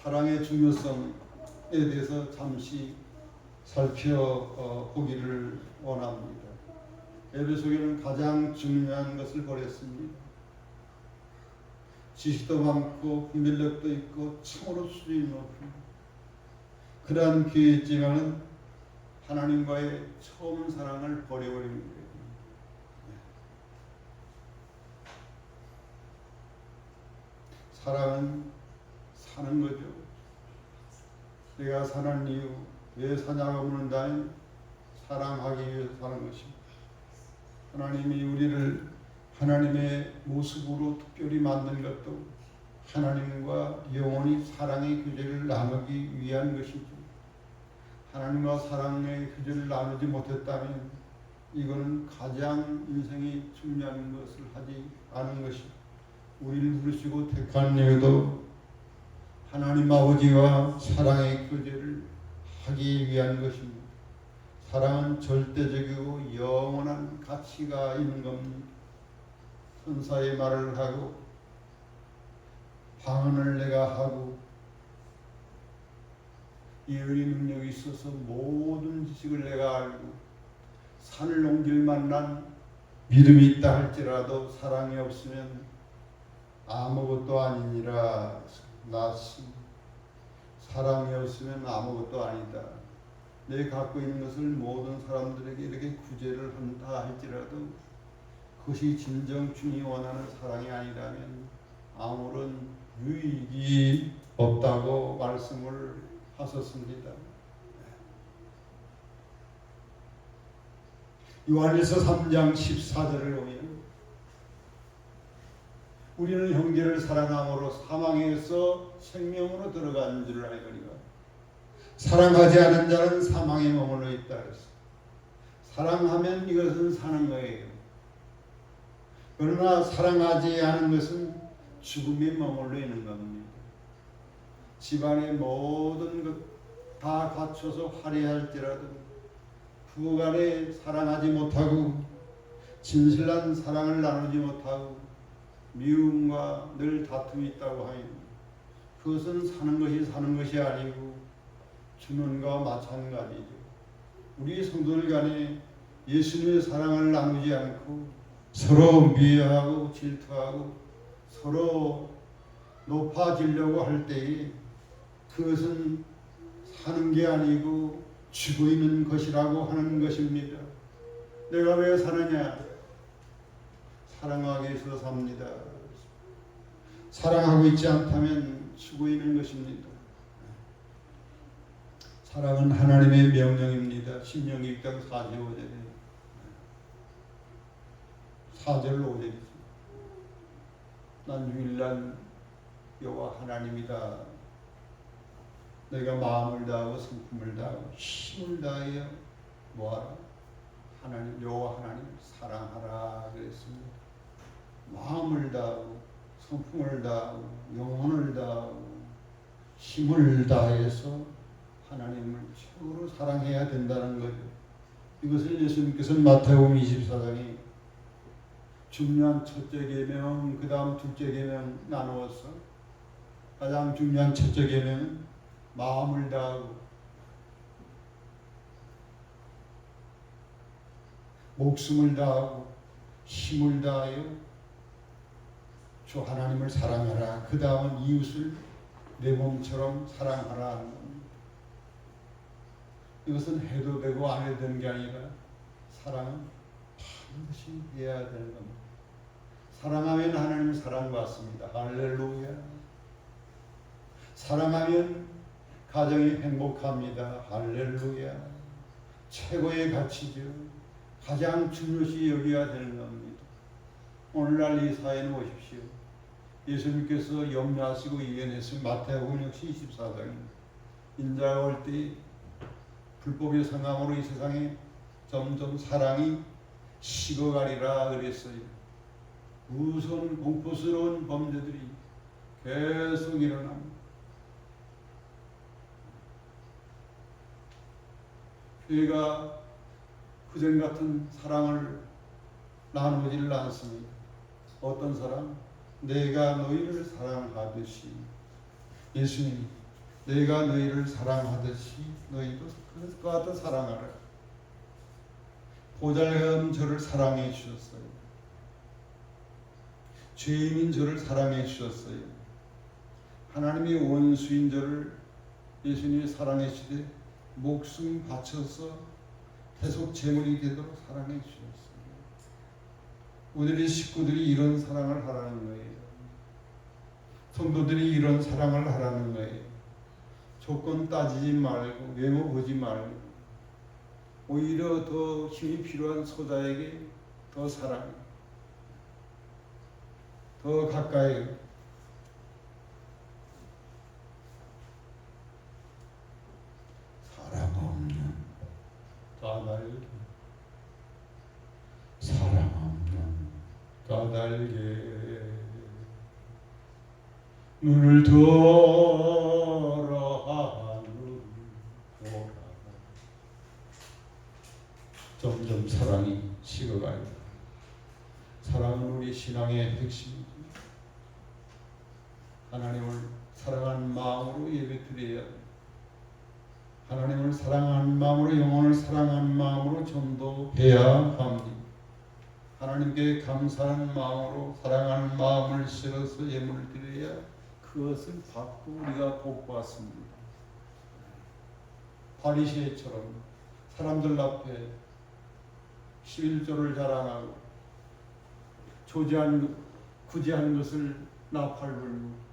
사랑의 중요성에 대해서 잠시 살펴보기를 원합니다. 에베소교는 가장 중요한 것을 버렸습니다. 지식도 많고 분별력도 있고 참으로 수준이 높은 그러한 교회였지만은 하나님과의 처음 사랑을 버려버린 거예요. 사랑은 사는 거죠. 내가 사는 이유, 왜 사냐고 묻는다면 사랑하기 위해서 사는 것입니다. 하나님이 우리를 하나님의 모습으로 특별히 만든 것도 하나님과 영원히 사랑의 교제를 나누기 위한 것이죠. 하나님과 사랑의 교제를 나누지 못했다면 이거는 가장 인생이 중요한 것을 하지 않은 것이죠. 우리를 부르시고 택한 이유도 하나님 아버지와 사랑의 교제를 하기 위한 것입니다. 사랑은 절대적이고 영원한 가치가 있는 겁니다. 선사의 말을 하고 방언을 내가 하고 예언의 능력이 있어서 모든 지식을 내가 알고 산을 옮길 만한 믿음이 있다 할지라도 사랑이 없으면 아무것도 아니니라. 나시 사랑이 없으면 아무것도 아니다. 내가 갖고 있는 것을 모든 사람들에게 이렇게 구제를 한다 할지라도 그것이 진정 주님이 원하는 사랑이 아니라면 아무런 유익이 없다고 말씀을 하셨습니다. 요한일서 3장 14절을 보면 우리는 형제를 사랑함으로 사망에서 생명으로 들어간 줄 알거니와 사랑하지 않은 자는 사망에 머물러 있다 그랬어요. 사랑하면 이것은 사는 거예요. 그러나 사랑하지 않은 것은 죽음에 머물러 있는 겁니다. 집안의 모든 것 다 갖춰서 화려할지라도 그 안에 사랑하지 못하고 진실한 사랑을 나누지 못하고 미움과 늘 다툼이 있다고 하니 그것은 사는 것이 아니고 주는과 마찬가지죠. 우리 성도들 간에 예수님의 사랑을 나누지 않고 서로 미워하고 질투하고 서로 높아지려고 할 때에 그것은 사는 게 아니고 죽어 있는 것이라고 하는 것입니다. 내가 왜 사느냐? 사랑하기 위해서 삽니다. 사랑하고 있지 않다면 죽어 있는 것입니다. 사랑은 하나님의 명령입니다. 신명기 6장 4절 5절에 4절 5절이죠. 난 유일한 여호와 하나님이다. 내가 마음을 다하고 성품을 다하고 힘을 다하여 뭐하라? 하나님 여호와 하나님 사랑하라 그랬습니다. 마음을 다하고 성품을 다하고 영혼을 다하고 힘을 다해서 하나님을 최고로 사랑해야 된다는 거죠. 이것을 예수님께서는 마태복음 24장에 중요한 첫째 계명, 그 다음 둘째 계명 나누어서 가장 중요한 첫째 계명은 마음을 다하고 목숨을 다하고 힘을 다하여 주 하나님을 사랑하라. 그 다음은 이웃을 내 몸처럼 사랑하라 하는 겁니다. 이것은 해도 되고 안 해도 되는 게 아니라 사랑은 반드시 해야 되는 겁니다. 사랑하면 하나님을 사랑받습니다. 할렐루야. 사랑하면 가정이 행복합니다. 할렐루야. 최고의 가치죠. 가장 중요시 여겨야 되는 겁니다. 오늘날 이 사회는 보십시오. 예수님께서 염려하시고 예언했을 마태복음 24장입니다. 인자가 올 때 불법의 성함으로 이 세상에 점점 사랑이 식어가리라 그랬어요. 무서운 공포스러운 범죄들이 계속 일어납니다. 교회가 그전 같은 사랑을 나누지를 않습니다. 어떤 사랑? 내가 너희를 사랑하듯이 예수님이 내가 너희를 사랑하듯이 너희도 그것과 같은 사랑하라. 보잘것 저를 사랑해 주셨어요. 죄인인 저를 사랑해 주셨어요. 하나님의 원수인 저를 예수님이 사랑해 주시되 목숨 바쳐서 계속 제물이 되도록 사랑해 주셨어요. 우리 식구들이 이런 사랑을 하라는 거예요. 성도들이 이런 사랑을 하라는 거예요. 조건 따지지 말고 외모 보지 말고 오히려 더 힘이 필요한 소자에게 더 사랑, 더 가까이 사랑 없는 까닭에 사랑 없는 까닭에 눈을 들어 하늘 보라. 점점 사랑이 식어가요. 사랑은 우리 신앙의 핵심이죠. 하나님을 사랑하는 마음으로 예배드려야 합니다. 하나님을 사랑하는 마음으로 영혼을 사랑하는 마음으로 전도해야 합니다. 하나님께 감사하는 마음으로 사랑하는 마음을 실어서 예물을 드려야 그것을 받고 우리가 복받습니다. 바리새인처럼 사람들 앞에 11조를 자랑하고 구제한 것을 나팔불고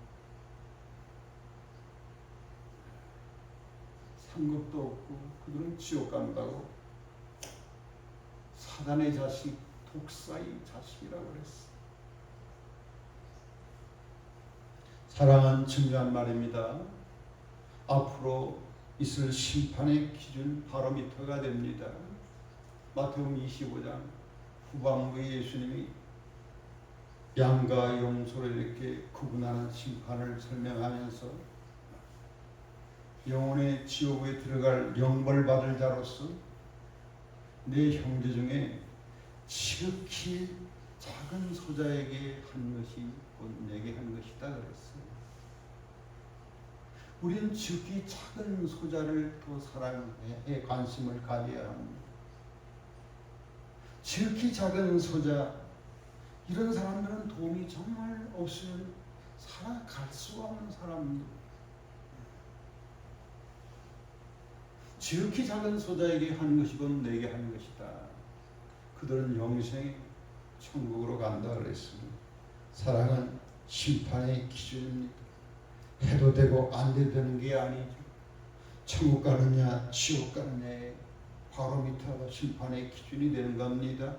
상급도 없고 그들은 지옥 간다고 사단의 자식, 독사의 자식이라고 그랬어. 사랑은 중요한 말입니다. 앞으로 있을 심판의 기준 바로미터가 됩니다. 마태복음 25장 후반부에 예수님이 양과 염소로 이렇게 구분하는 심판을 설명하면서 영혼의 지옥에 들어갈 영벌 받을 자로서 내 형제 중에 지극히 작은 소자에게 한 것이 곧 내게 한 것이다 그랬어요. 우리는 지극히 작은 소자를 더 사랑해 관심을 가져야 합니다. 지극히 작은 소자, 이런 사람들은 도움이 정말 없으면 살아갈 수가 없는 사람입니다. 지극히 작은 소자에게 한 것이 곧 내게 한 것이다. 그들은 영생의 천국으로 간다 그랬습니다. 사랑은 심판의 기준입니다. 해도 되고 안 돼도 되는 게 아니죠. 천국 가느냐 지옥 가느냐의 바로미터가 심판의 기준이 되는 겁니다.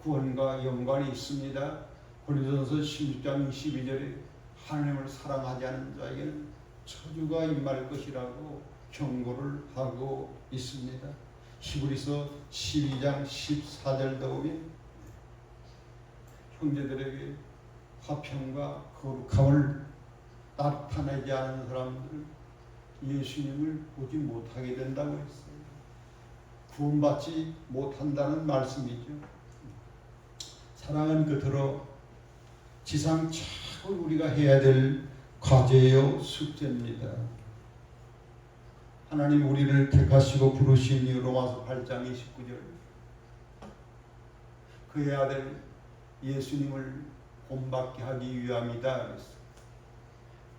구원과 연관이 있습니다. 고린도전서 16장 22절에 하나님을 사랑하지 않는 자에게는 저주가 임할 것이라고 경고를 하고 있습니다. 히브리서 12장 14절도 보면 형제들에게 화평과 거룩함을 나타내지 않은 사람들 예수님을 보지 못하게 된다고 했어요. 구원받지 못한다는 말씀이죠. 사랑은 그토록 지상 최고 우리가 해야 될 과제요 숙제입니다. 하나님 우리를 택하시고 부르신 이유 로마서 8장 29절 그의 아들 예수님을 본받게 하기 위함이다 그랬어요.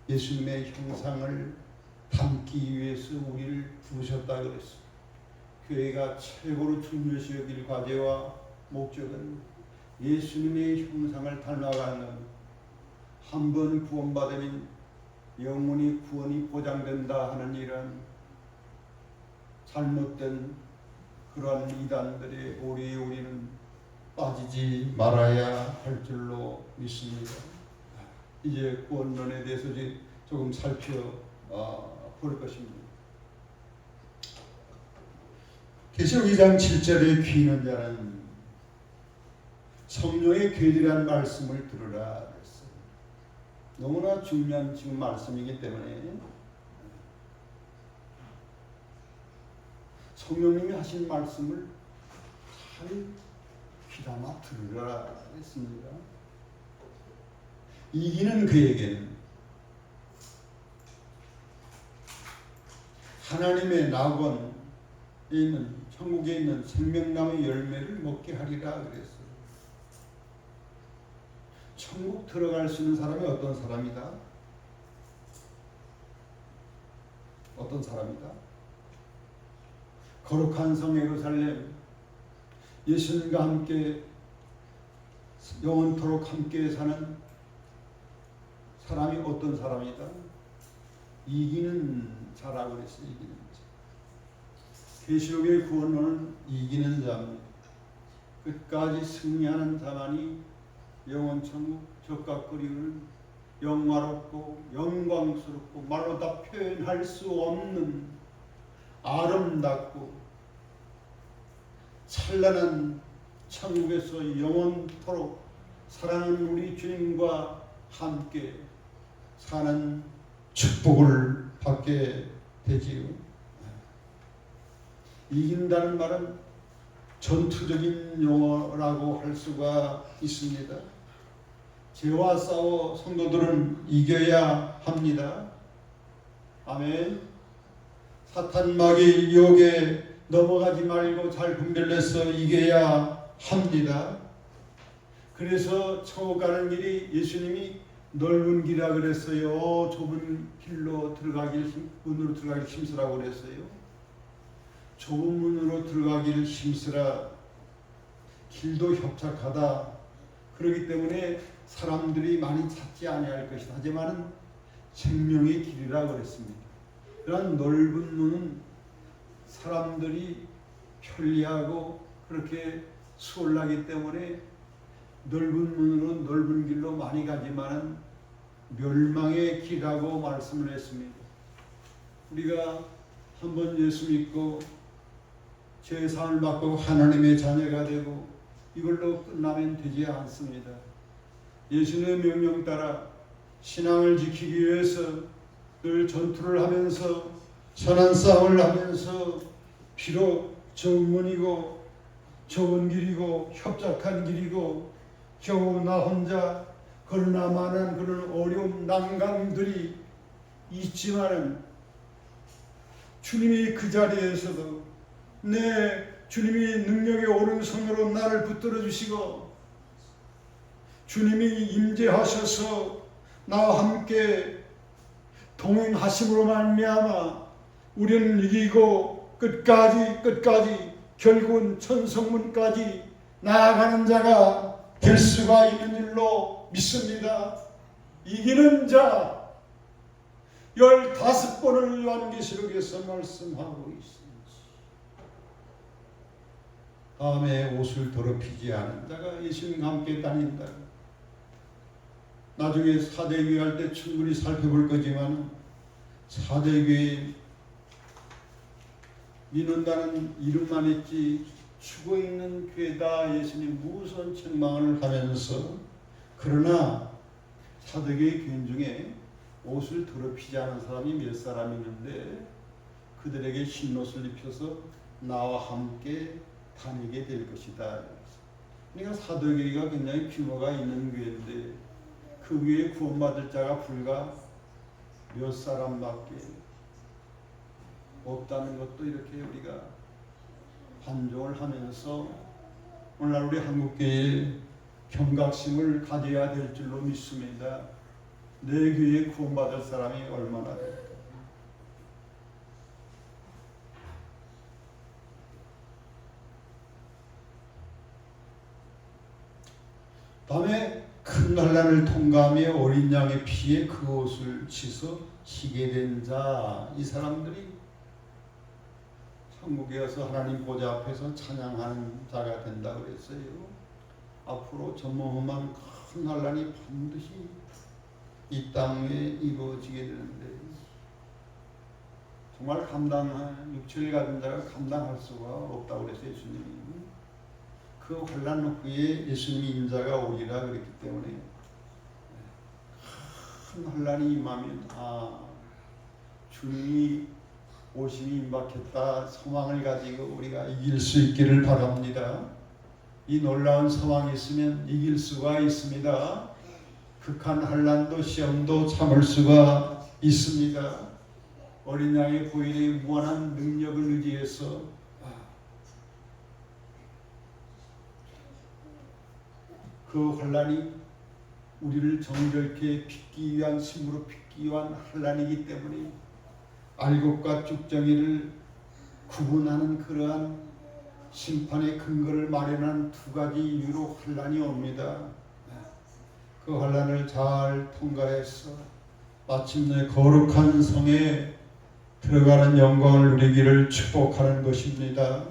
예수님의 형상을 담기 위해서 우리를 부르셨다 그랬어요. 교회가 최고로 중요시 여길 과제와 목적은 예수님의 형상을 닮아가는 것. 한 번 구원받으면 영원히 구원이 보장된다 하는 이런 잘못된 그러한 이단들의 오리에 우리는 빠지지 말아야 할 줄로 믿습니다. 이제 구원론에 대해서 조금 살펴볼 것입니다. 계시록 2장 7절에 귀 있는 자는 성령의 괴질한 말씀을 들으라 그랬어요. 너무나 중요한 지금 말씀이기 때문에 성령님이 하신 말씀을 잘 귀담아 들으라 했습니다. 이기는 그에게는 하나님의 낙원에 있는 천국에 있는 생명나무의 열매를 먹게 하리라 그랬어요. 천국 들어갈 수 있는 사람이 어떤 사람이다? 어떤 사람이다? 거룩한 성 예루살렘 예수님과 함께 영원토록 함께 사는 사람이 어떤 사람이다? 이기는 자라고 그랬어요. 이기는 자. 계시록의 구원론은 이기는 자입니다. 끝까지 승리하는 자만이 영원천국 적각거리는 영화롭고 영광스럽고 말로 다 표현할 수 없는 아름답고 찬란한 천국에서 영원토록 사랑하는 우리 주님과 함께 사는 축복을 받게 되지요. 이긴다는 말은 전투적인 용어라고 할 수가 있습니다. 죄와 싸워 성도들은 이겨야 합니다. 아멘. 사탄 마귀의 유혹에 넘어가지 말고 잘 분별해서 이겨야 합니다. 그래서 천국 가는 길이 예수님이 넓은 길이라 그랬어요. 좁은 길로 문으로 들어가길 힘쓰라고 그랬어요. 좁은 문으로 들어가길 힘쓰라. 길도 협착하다. 그렇기 때문에 사람들이 많이 찾지 아니할 것이다. 하지만은 생명의 길이라 그랬습니다. 그런 넓은 문은 사람들이 편리하고 그렇게 수월하기 때문에 넓은 문으로 넓은 길로 많이 가지만은 멸망의 길이라고 말씀을 했습니다. 우리가 한번 예수 믿고 죄사함을 받고 하나님의 자녀가 되고 이걸로 끝나면 되지 않습니다. 예수님의 명령 따라 신앙을 지키기 위해서 늘 전투를 하면서 선한 싸움을 하면서 비록 좁은 문이고 좁은 길이고 협착한 길이고 겨우 나 혼자 그러나 많은 그런 어려운 난감들이 있지만은 주님이 그 자리에서도 내 주님이 능력의 오른손으로 나를 붙들어 주시고 주님이 임재하셔서 나와 함께 동행하심으로 말미암아 우리는 이기고 끝까지 결국은 천성문까지 나아가는 자가 될 수가 있는 줄로 믿습니다. 이기는 자 15번을 요한계시록에서 말씀하고 있습니다. 다음에 옷을 더럽히지 않은 자가 예수님과 함께 다닌다. 나중에 사대교회 할 때 충분히 살펴볼 거지만 사대교회 믿는다는 이름만 있지 죽어있는 교회다 예수님 무선 책망을 하면서 그러나 사대교회 교인 중에 옷을 더럽히지 않은 사람이 몇 사람 있는데 그들에게 흰옷을 입혀서 나와 함께 다니게 될 것이다. 그러니까 사도교회가 굉장히 규모가 있는 교회인데 그 교회에 구원받을 자가 불과 몇 사람밖에 없다는 것도 이렇게 우리가 반종을 하면서 오늘날 우리 한국교회에 경각심을 가져야 될 줄로 믿습니다. 내 교회에 구원받을 사람이 얼마나 될까? 다음에 큰 환난을 통과하며 어린 양의 피에 그 옷을 씻어 희게 된 자, 이 사람들이 천국에 와서 하나님 보좌 앞에서 찬양하는 자가 된다고 그랬어요. 앞으로 전무후무한 큰 환난이 반드시 이 땅에 이루어지게 되는데 정말 육체를 가진 자가 감당할 수가 없다고 그랬어요. 예수님이 그 환난 후에 예수님이 인자가 오리라 그랬기 때문에 큰 환난이 임하면 주님이 오심이 임박했다 소망을 가지고 우리가 이길 수 있기를 바랍니다. 이 놀라운 소망이 있으면 이길 수가 있습니다. 극한 환난도 시험도 참을 수가 있습니다. 어린 양의 보혈의 무한한 능력을 의지해서 그 환난이 우리를 정결케 빚기 위한 심으로 빚기 위한 환난이기 때문에 알곡과 쭉정이를 구분하는 그러한 심판의 근거를 마련한 두 가지 이유로 환난이 옵니다. 그 환난을 잘 통과해서 마침내 거룩한 성에 들어가는 영광을 누리기를 축복하는 것입니다.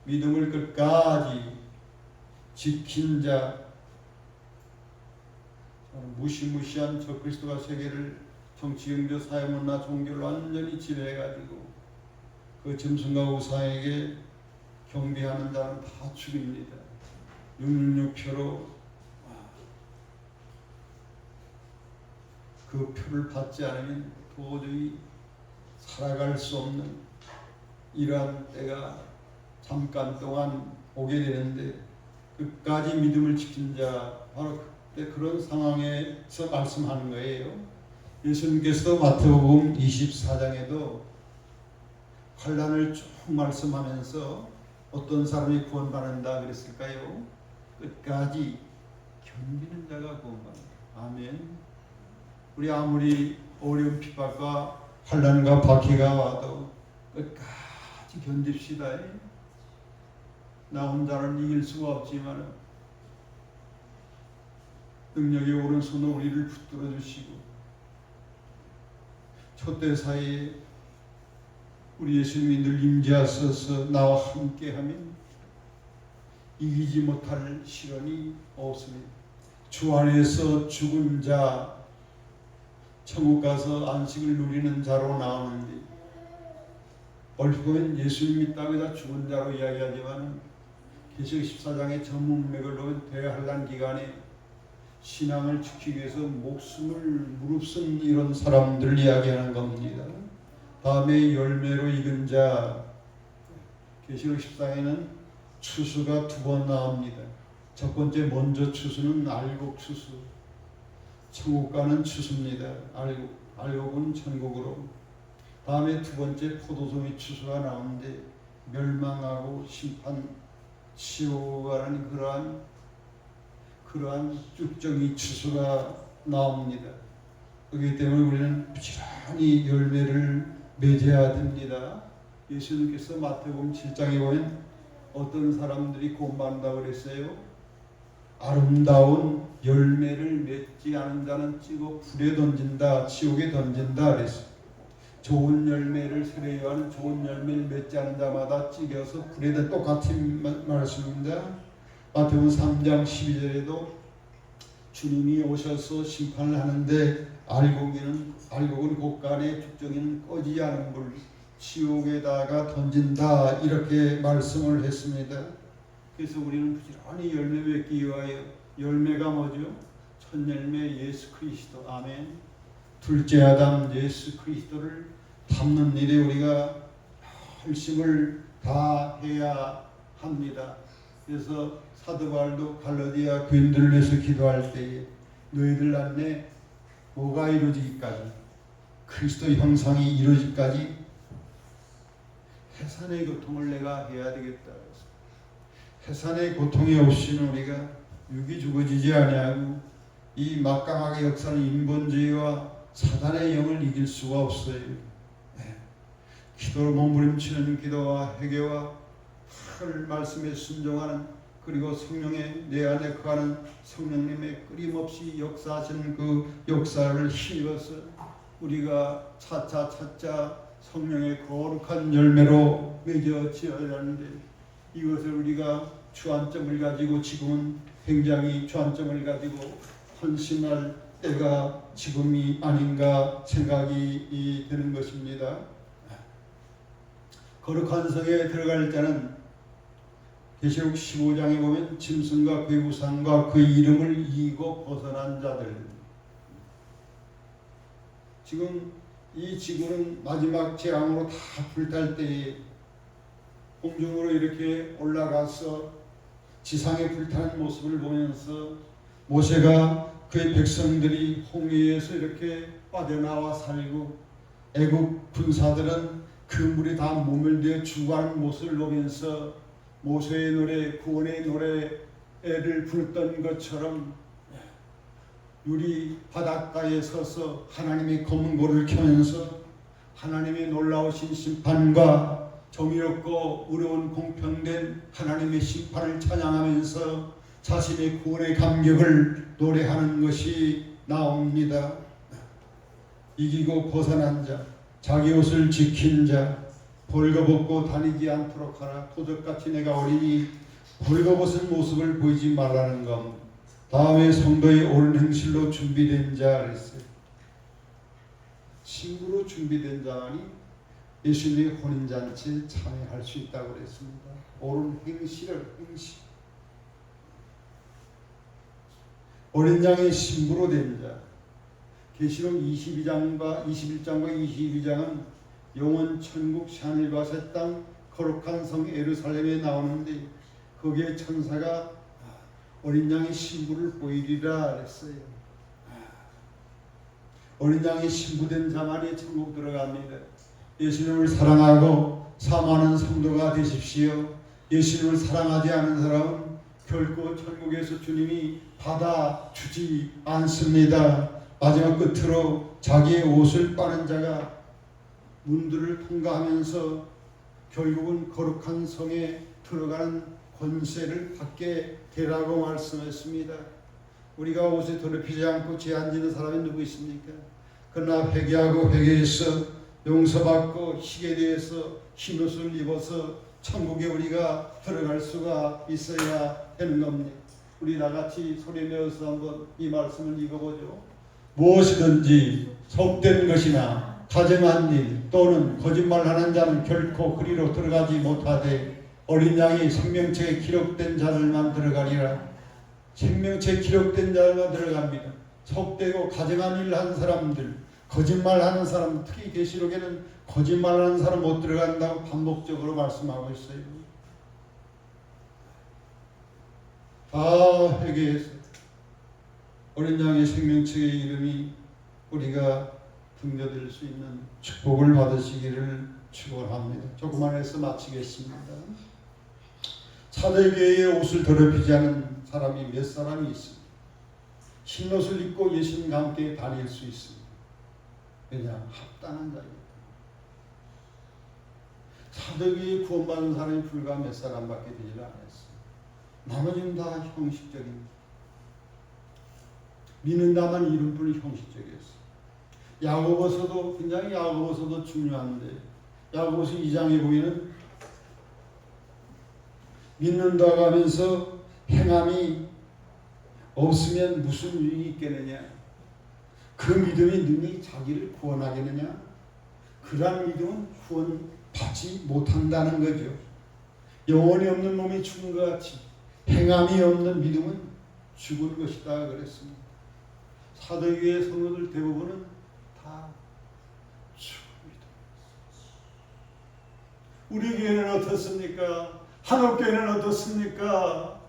믿음을 끝까지 지킨 자, 무시무시한 저 그리스도가 세계를 정치, 경제, 사회, 문화, 종교를 완전히 지배해가지고 그 짐승과 우상에게 경배하는 자는 다 죽입니다. 666표로 그 표를 받지 않으면 도저히 살아갈 수 없는 이러한 때가 잠깐 동안 오게 되는데 끝까지 믿음을 지킨 자 바로 그때 그런 상황에서 말씀하는 거예요. 예수님께서도 마태복음 24장에도 환난을 쭉 말씀하면서 어떤 사람이 구원받는다 그랬을까요? 끝까지 견디는 자가 구원받는다. 아멘. 우리 아무리 어려운 핍박과 환난과 박해가 와도 끝까지 견딥시다. 나 혼자는 이길 수가 없지만 능력의 오른손으로 우리를 붙들어 주시고 초대 사이에 우리 예수님이 늘 임재하셔서 나와 함께하면 이기지 못할 시련이 없습니다. 주 안에서 죽은 자 천국 가서 안식을 누리는 자로 나오는데 얼핏 보면 예수님 믿다고 해서 죽은 자로 이야기하지만 계시록 14장의 전문맥을 보면 대환란 기간에 신앙을 지키기 위해서 목숨을 무릅쓴 이런 사람들을 이야기하는 겁니다. 다음에 열매로 익은 자 계시록 14장에는 추수가 2번 나옵니다. 첫 번째 먼저 추수는 알곡 추수. 천국 가는 추수입니다. 알곡은 천국으로. 다음에 두 번째 포도송이 추수가 나오는데 멸망하고 심판 치유가라는 그러한 쭉정이 추수가 나옵니다. 그렇기 때문에 우리는 부지런히 열매를 맺어야 됩니다. 예수님께서 마태복음 7장에 보면 어떤 사람들이 고만다고 그랬어요? 아름다운 열매를 맺지 않은 자는 찍어 불에 던진다, 지옥에 던진다 그랬어요. 좋은 열매를 세례요한은 좋은 열매를 맺지 않은 자마다 찍어서 불에 던진다. 똑같은 말씀입니다. 마태복음 3장 12절에도 주님이 오셔서 심판을 하는데 알곡은 곳간에 죽정이는 꺼지지 않은 불 지옥에다가 던진다 이렇게 말씀을 했습니다. 그래서 우리는 부지런히 열매 맺기 위하여 열매가 뭐죠? 첫 열매 예수 그리스도 아멘. 둘째 아담 예수 그리스도를 담는 일에 우리가 열심을 다해야 합니다. 그래서 사도 바울도 갈라디아 교인들을 위해서 기도할 때에 너희들 안에 뭐가 이루어지기까지 그리스도 형상이 이루어지기까지 해산의 고통을 내가 해야 되겠다. 해산의 고통이 없이는 우리가 육이 죽어지지 아니하고 이 막강하게 역사하는 인본주의와 사단의 영을 이길 수가 없어요. 기도로 몸부림치는 기도와 회개와 하늘 말씀에 순종하는 그리고 성령의 내 안에 거하는 성령님의 끊임없이 역사하시는 그 역사를 힘입어서 우리가 차차 성령의 거룩한 열매로 맺어지어야 하는데 이것을 우리가 주안점을 가지고 지금은 굉장히 주안점을 가지고 헌신할 때가 지금이 아닌가 생각이 드는 것입니다. 거룩한 성에 들어갈 때는 계시록 15장에 보면 짐승과 그의 우상과 그의 이름을 이기고 벗어난 자들. 지금 이 지구는 마지막 재앙으로 다 불탈 때에 공중으로 이렇게 올라가서 지상에 불타는 모습을 보면서 모세가 그의 백성들이 홍해에서 이렇게 빠져나와 살고 애국 군사들은 그 물에 다 모멸되어 죽어가는 모습을 보면서 모세의 노래, 구원의 노래를 부르던 것처럼 유리 바닷가에 서서 하나님의 검은 고를 켜면서 하나님의 놀라우신 심판과 정의롭고 의로운 공평된 하나님의 심판을 찬양하면서 자신의 구원의 감격을 노래하는 것이 나옵니다. 이기고 벗어난 자, 자기 옷을 지킨 자, 벌거벗고 다니지 않도록 하라. 도적같이 내가 어리니 벌거벗은 모습을 보이지 말라는 것. 다음에 성도의 옳은 행실로 준비된 자 그랬어요. 신부로 준비된 자만이 예수님의 혼인잔치에 참여할 수 있다고 그랬습니다. 옳은 행실. 어린 양의 신부로 된 자. 계시록 21장과 22장은 영원 천국 샤넬과 새 땅 거룩한 성 예루살렘에 나오는데 거기에 천사가 어린 양의 신부를 보이리라 그랬어요. 어린 양의 신부된 자만이 천국 들어갑니다. 예수님을 사랑하고 사모하는 성도가 되십시오. 예수님을 사랑하지 않은 사람은 결코 천국에서 주님이 받아주지 않습니다. 마지막 끝으로 자기의 옷을 빠는 자가 문들을 통과하면서 결국은 거룩한 성에 들어가는 권세를 받게 되라고 말씀했습니다. 우리가 옷에 더럽히지 않고 제한지는 사람이 누구 있습니까? 그러나 회개하고 회개해서 용서받고 희게 대해서 흰옷을 입어서 천국에 우리가 들어갈 수가 있어야 되는 겁니다. 우리 나같이 소리내어서 한번 이 말씀을 읽어보죠. 무엇이든지 속된 것이나 가증한 일 또는 거짓말하는 자는 결코 그리로 들어가지 못하되 어린 양이 생명책에 기록된 자들만 들어가리라. 생명책에 기록된 자들만 들어갑니다. 속되고 가증한 일 하는 사람들, 거짓말하는 사람, 특히 계시록에는 거짓말하는 사람 못 들어간다고 반복적으로 말씀하고 있어요. 다 회개해서 어린 양의 생명책의 이름이 우리가 등려될 수 있는 축복을 받으시기를 축원합니다. 조금만 해서 마치겠습니다. 사대교회의 옷을 더럽히지 않은 사람이 몇 사람이 있습니다. 흰옷을 입고 예수님과 함께 다닐 수 있습니다. 왜냐? 합당한 자이기 때문에. 사대교회에 구원받은 사람이 불과 몇 사람밖에 되지 않았어요. 나머지는 다 형식적입니다. 믿는다만 이름뿐이 형식적이었어요. 야고보서도 굉장히 야고보서도 중요한데 야고보서 2장에 보이는 믿는다고 하면서 행함이 없으면 무슨 유익이 있겠느냐? 그 믿음이 능히 자기를 구원하겠느냐? 그러한 믿음은 구원받지 못한다는 거죠. 영혼이 없는 몸이 죽은 것 같이 행함이 없는 믿음은 죽을 것이다 그랬습니다. 사도교회 성도들 대부분은 다 죽습니다. 우리 교회는 어떻습니까? 한옥교회는 어떻습니까?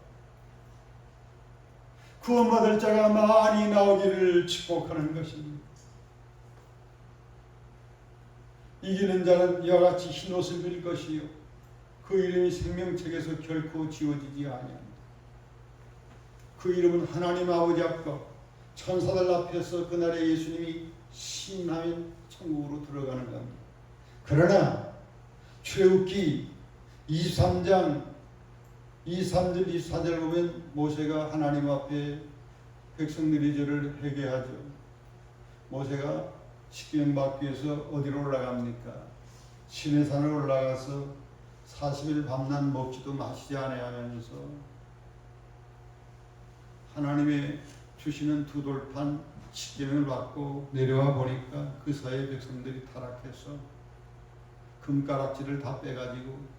구원받을 자가 많이 나오기를 축복하는 것입니다. 이기는 자는 이와 같이 흰옷을 입을 것이요 그 이름이 생명책에서 결코 지워지지 아니합니다. 그 이름은 하나님 아버지 앞과 천사들 앞에서 그날에 예수님이 시인하면 천국으로 들어가는 겁니다. 그러나 출애굽기 23장 23절 24절 보면 모세가 하나님 앞에 백성들이 저를 회개하죠. 모세가 십계명 받기 위해서 어디로 올라갑니까? 시내산을 올라가서 40일 밤낮 먹지도 마시지 아니하면서 하나님의 주시는 두 돌판 십계명을 받고 내려와 보니까 그 사이에 백성들이 타락해서 금가락지를 다 빼가지고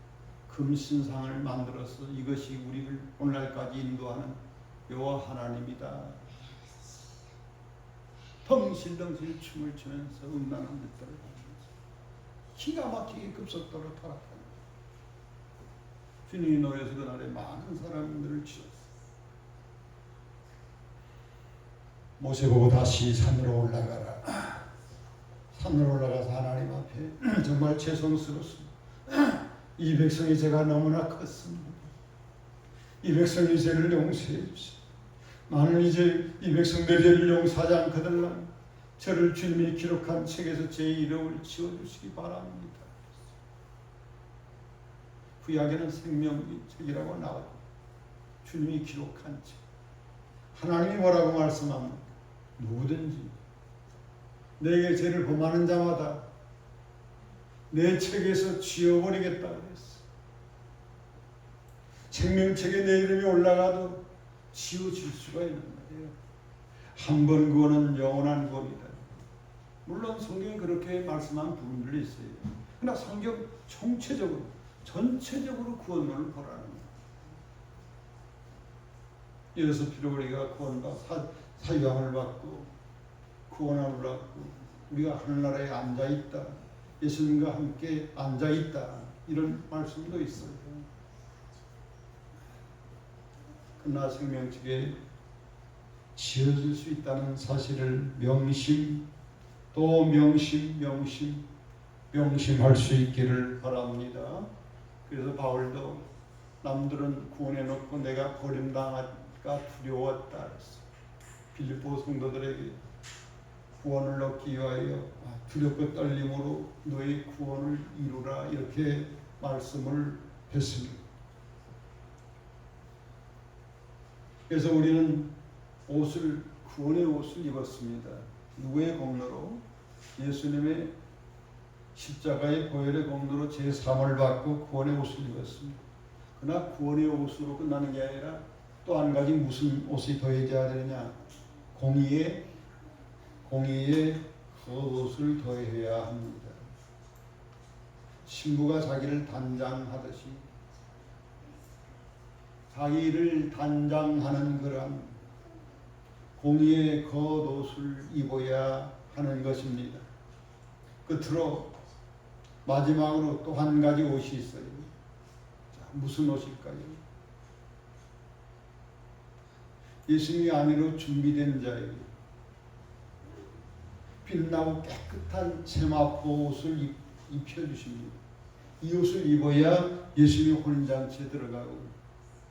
금신상을 만들어서 이것이 우리를 오늘날까지 인도하는 여호와 하나님이다. 덩실덩실 춤을 추면서 음란한 짓들을 하면서 기가 막히게 급속도로 타락합니다. 주님이 노여서 그날에 많은 사람들을 치렀어요. 모세 보고 다시 산으로 올라가라. 산으로 올라가서 하나님 앞에 정말 죄송스럽습니다. 이 백성의 죄가 너무나 컸습니다. 이 백성의 죄를 용서해 주시오. 나는 이제 이 백성들의 죄를 용서하지 않거든 저를 주님이 기록한 책에서 제 이름을 지워주시기 바랍니다. 구약에는 생명책이라고 나와요. 주님이 기록한 책. 하나님이 뭐라고 말씀합니까? 누구든지 내게 죄를 범하는 자마다 내 책에서 지워버리겠다 그랬어. 생명책에 내 이름이 올라가도 지워질 수가 있는 거예요. 한 번 구원은 영원한 구원이다. 물론 성경에 그렇게 말씀한 부분들이 있어요. 그러나 성경 전체적으로 구원론을 보라는 거예요. 이어서 비록 우리가 구원과 사유함을 받고 구원함을 받고 우리가 하늘나라에 앉아있다. 예수님과 함께 앉아있다. 이런 말씀도 있어요. 그러나 생명책에 지어질 수 있다는 사실을 명심할 수 있기를 바랍니다. 그래서 바울도 남들은 구원해놓고 내가 버림당할까 두려웠다 했어. 빌립보 성도들에게 구원을 얻기 위하여 두렵고 떨림으로 너의 구원을 이루라 이렇게 말씀을 했습니다. 그래서 우리는 구원의 옷을 입었습니다. 누구의 공로로? 예수님의 십자가의 보혈의 공로로 제3을 받고 구원의 옷을 입었습니다. 그러나 구원의 옷으로 끝나는 게 아니라 또 한 가지 무슨 옷이 더해져야 되느냐? 공의의 겉옷을 더해야 합니다. 신부가 자기를 단장하듯이 자기를 단장하는 그런 공의의 겉옷을 입어야 하는 것입니다. 끝으로 마지막으로 또 한 가지 옷이 있어요. 자, 무슨 옷일까요? 예수님의 아내로 준비된 자에게 빛나고 깨끗한 세마포 옷을 입혀주십니다. 이 옷을 입어야 예수님의 혼인잔치에 들어가고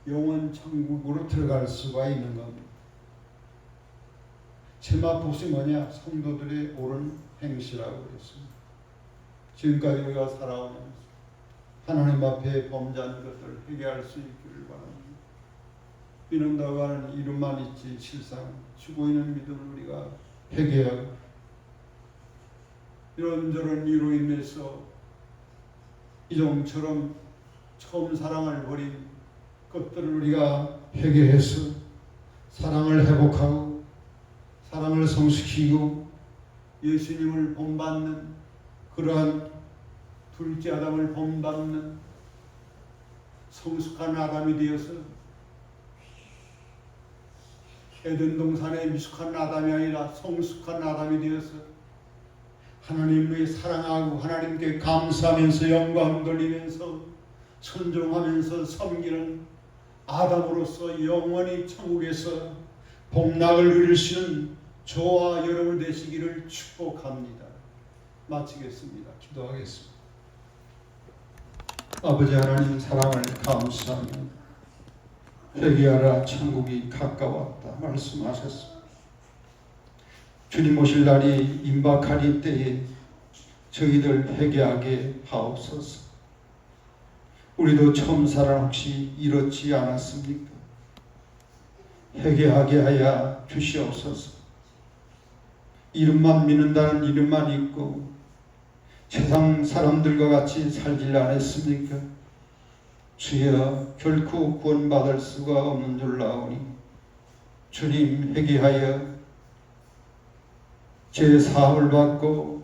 영원 천국으로 들어갈 수가 있는 겁니다. 세마포 옷이 뭐냐? 성도들의 옳은 행실이라고 그랬습니다. 지금까지 우리가 살아오면서 하나님 앞에 범죄한 것들을 회개할 수 있기를 바랍니다. 믿는다고 하는 이름만 있지 실상 죽어 있는 믿음을 우리가 회개하고 이런저런 이로 인해서 이종처럼 처음 사랑을 버린 것들을 우리가 회개해서 사랑을 회복하고 사랑을 성숙시키고 예수님을 본받는 그러한 둘째 아담을 본받는 성숙한 아담이 되어서 에덴 동산의 미숙한 아담이 아니라 성숙한 아담이 되어서 하나님을 사랑하고 하나님께 감사하면서 영광 돌리면서 순종하면서 섬기는 아담으로서 영원히 천국에서 복락을 누릴 수 있는 저와 여러분 되시기를 축복합니다. 마치겠습니다. 기도하겠습니다. 아버지 하나님 사랑을 감사하며 회개하라 천국이 가까웠다 말씀하셨습니다. 주님 오실 날이 임박하리 때에 저희들 회개하게 하옵소서. 우리도 처음 사랑 혹시 이렇지 않았습니까? 회개하게 하여 주시옵소서. 이름만 믿는다는 이름만 있고 세상 사람들과 같이 살질 않았습니까? 주여 결코 구원받을 수가 없는 줄 아오니 주님 회개하여 제 사함을 받고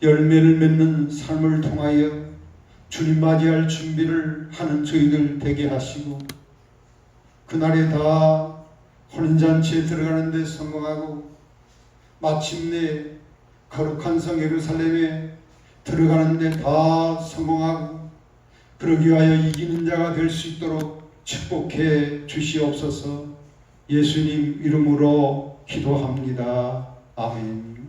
열매를 맺는 삶을 통하여 주님 맞이할 준비를 하는 저희들 되게 하시고 그날에 다 혼인잔치에 들어가는 데 성공하고 마침내 거룩한 성 예루살렘에 들어가는 데 다 성공하고 그러기 위하여 이기는 자가 될 수 있도록 축복해 주시옵소서. 예수님 이름으로 기도합니다. 아멘.